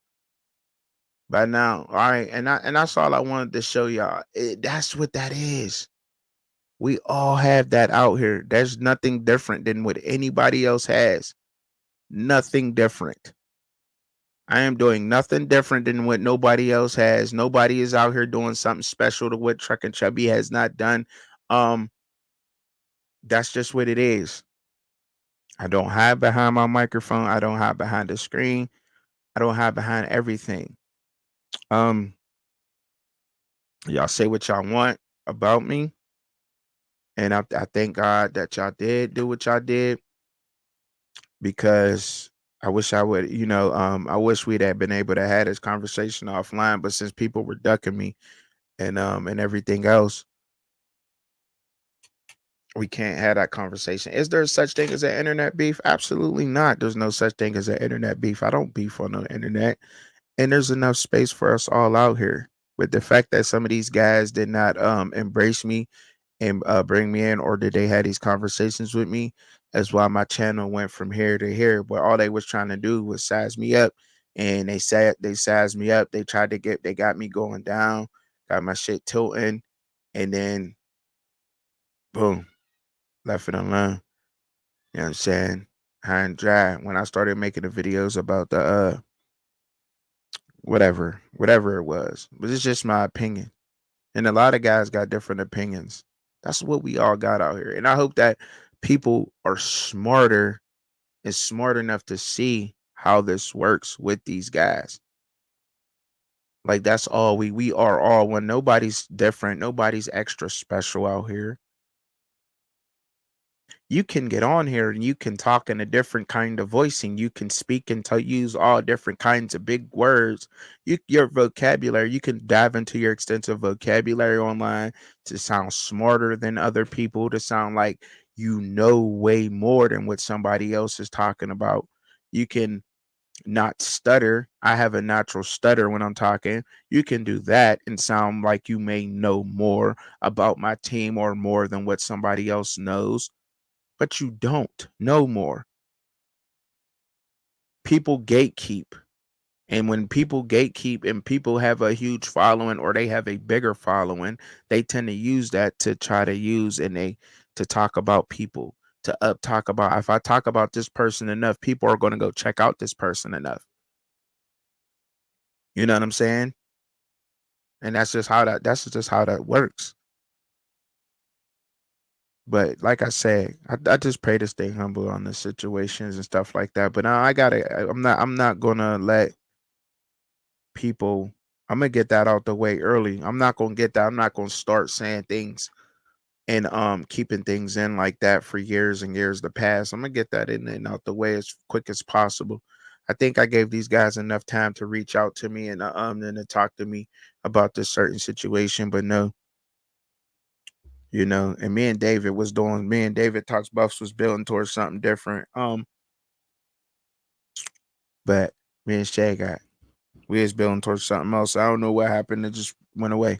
By now, all right, and that's all I wanted to show y'all. That's what that is. We all have that out here. There's nothing different than what anybody else has. Nothing different. I am doing nothing different than what nobody else has. Nobody is out here doing something special to what Truck and Chubby has not done. Um, that's just what it is. I don't hide behind my microphone. I don't hide behind the screen. I don't hide behind everything. Um, y'all say what y'all want about me. And I thank God that y'all did do what y'all did, because I wish I would, I wish we'd have been able to have this conversation offline. But since people were ducking me and everything else, we can't have that conversation. Is there such thing as an internet beef? Absolutely not. There's no such thing as an internet beef. I don't beef on the internet. And there's enough space for us all out here. But the fact that some of these guys did not embrace me and bring me in, or did they have these conversations with me, that's why my channel went from here to here. But all they was trying to do was size me up, and they sized me up. They got me going down, got my shit tilting, and then boom, left it alone. You know what I'm saying? High and dry. When I started making the videos about the whatever it was. But it's just my opinion. And a lot of guys got different opinions. That's what we all got out here. And I hope that people are smarter and smart enough to see how this works with these guys. Like that's all we are all one. Nobody's different. Nobody's extra special out here. You can get on here and you can talk in a different kind of voicing. You can speak and to use all different kinds of big words. Your vocabulary, you can dive into your extensive vocabulary online to sound smarter than other people, to sound like you know way more than what somebody else is talking about. You can not stutter. I have a natural stutter when I'm talking. You can do that and sound like you may know more about my team or more than what somebody else knows, but you don't know more. People gatekeep. And when people gatekeep and people have a huge following or they have a bigger following, they tend to use that to try to use and they to talk about people, to up talk about if I talk about this person enough, people are going to go check out this person enough. You know what I'm saying? And that's just how that works. But like I said, I just pray to stay humble on the situations and stuff like that. But now I'm not gonna let people I'm gonna get that out the way early. I'm not gonna get that. I'm not gonna start saying things and keeping things in like that for years and years to pass. I'm gonna get that in and out the way as quick as possible. I think I gave these guys enough time to reach out to me and to talk to me about this certain situation, but no, and me and David Talks Buffs was building towards something different. But me and Shay got we was building towards something else. I don't know what happened. It just went away.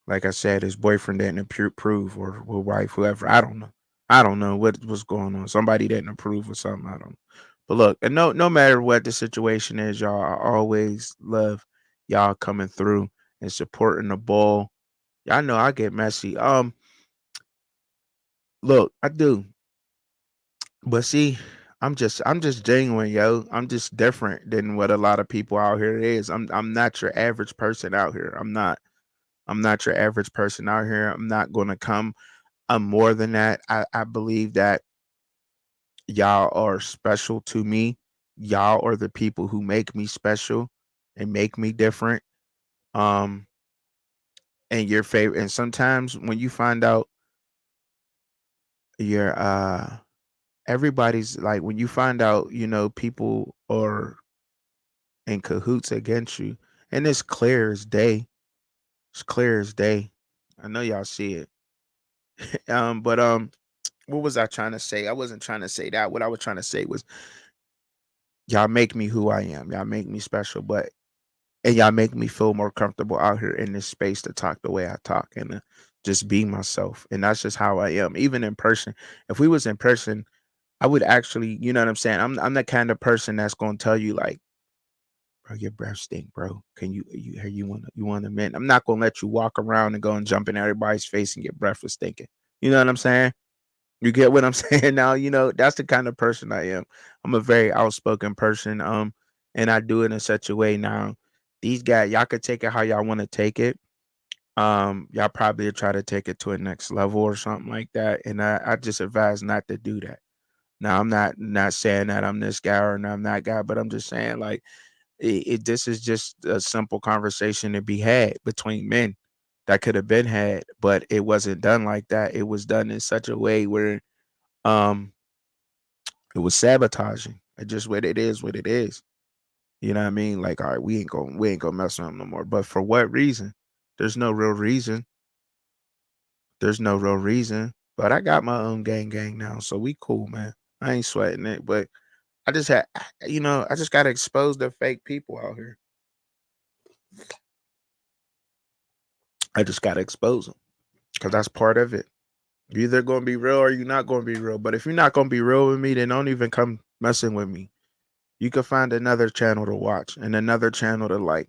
Like I said, his boyfriend didn't approve or wife, whoever. I don't know. I don't know what was going on. Somebody didn't approve or something. I don't know. But look, and no matter what the situation is, y'all, I always love y'all coming through and supporting the ball. Y'all know I get messy. Look, I do. But see, I'm just genuine, yo. I'm just different than what a lot of people out here is. I'm not your average person out here. I'm not. I'm not your average person out here. I'm not gonna come. I'm more than that. I believe that y'all are special to me. Y'all are the people who make me special and make me different. Um, and your favorite. And sometimes when you find out your everybody's like when you find out, people are in cahoots against you, and it's clear as day. It's clear as day. I know y'all see it. But what was I trying to say? I wasn't trying to say that. What I was trying to say was y'all make me who I am. Y'all make me special, and y'all make me feel more comfortable out here in this space to talk the way I talk and to just be myself. And that's just how I am. Even in person. If we was in person, I would actually, you know what I'm saying? I'm the kind of person that's gonna tell you like, bro, your breath stink, bro. Can you want a minute? I'm not gonna let you walk around and go and jump in everybody's face and get breath for stinking. You know what I'm saying? You get what I'm saying now? That's the kind of person I am. I'm a very outspoken person. And I do it in such a way now. These guys, y'all could take it how y'all want to take it. Y'all probably try to take it to a next level or something like that. And I just advise not to do that. Now I'm not saying that I'm this guy or I'm that guy, but I'm just saying like this is just a simple conversation to be had between men that could have been had, but it wasn't done like that. It was done in such a way where um it was sabotaging. It just what it is. You know what I mean? Like, all right, we ain't gonna mess with him no more. But for what reason? There's no real reason. There's no real reason. But I got my own gang now, so we cool, man. I ain't sweating it. But I just had, I just gotta expose the fake people out here. I just gotta expose them because that's part of it. You're either gonna be real or you're not gonna be real. But if you're not gonna be real with me, then don't even come messing with me. You could find another channel to watch and another channel to like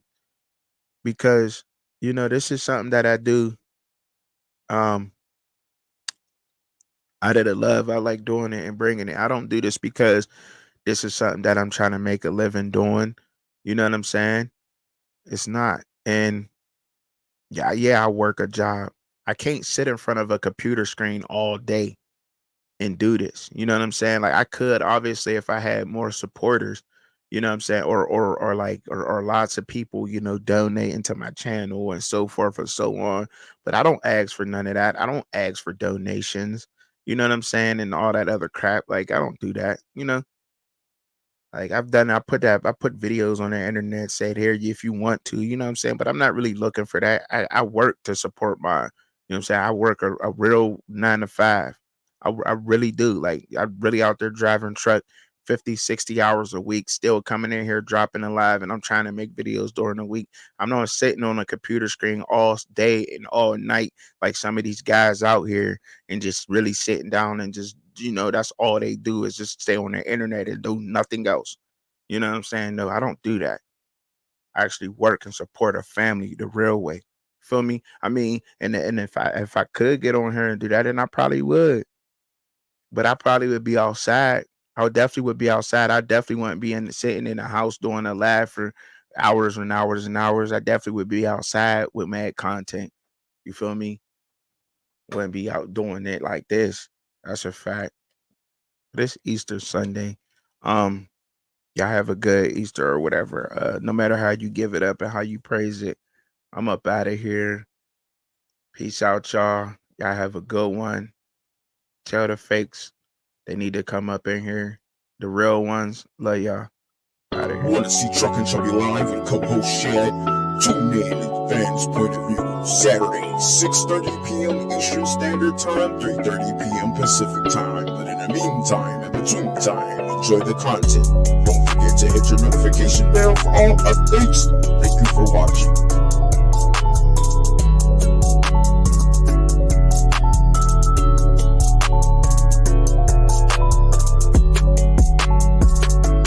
because this is something that I do um out of the love. I like doing it and bringing it. I don't do this because this is something that I'm trying to make a living doing. You know what I'm saying? It's not. And yeah, I work a job. I can't sit in front of a computer screen all day and do this. You know what I'm saying? Like I could obviously if I had more supporters, You know what I'm saying? Or lots of people, donating to my channel and so forth and so on. But I don't ask for none of that. I don't ask for donations. You know what I'm saying? And all that other crap. Like, I don't do that. Like, I put videos on the internet, said here if you want to, you know what I'm saying? But I'm not really looking for that. I work to support what I'm saying? I work a real 9 to 5. I really do. Like, I'm really out there driving truck 50, 60 hours a week, still coming in here, dropping a live, and I'm trying to make videos during the week. I'm not sitting on a computer screen all day and all night like some of these guys out here, and just really sitting down and just, that's all they do is just stay on the internet and do nothing else. You know what I'm saying? No, I don't do that. I actually work and support a family the real way. Feel me? I mean, and if I could get on here and do that, then I probably would. But I probably would be outside. I definitely would be outside. I definitely wouldn't be sitting in a house doing a live for hours and hours and hours. I definitely would be outside with mad content. You feel me? Wouldn't be out doing it like this. That's a fact. This Easter Sunday. Um, y'all have a good Easter or whatever. No matter how you give it up and how you praise it. I'm up out of here. Peace out, y'all. Y'all have a good one. Tell the fakes they need to come up in here. The real ones, love y'all. Out of here. Wanna see Truck and Chubby live and co-host Shad? Tune in at Fans Point of View, Saturday, 6:30 p.m. Eastern Standard Time, 3:30 p.m. Pacific Time. But in the meantime, in between time, enjoy the content. Don't forget to hit your notification bell for all updates. Thank you for watching.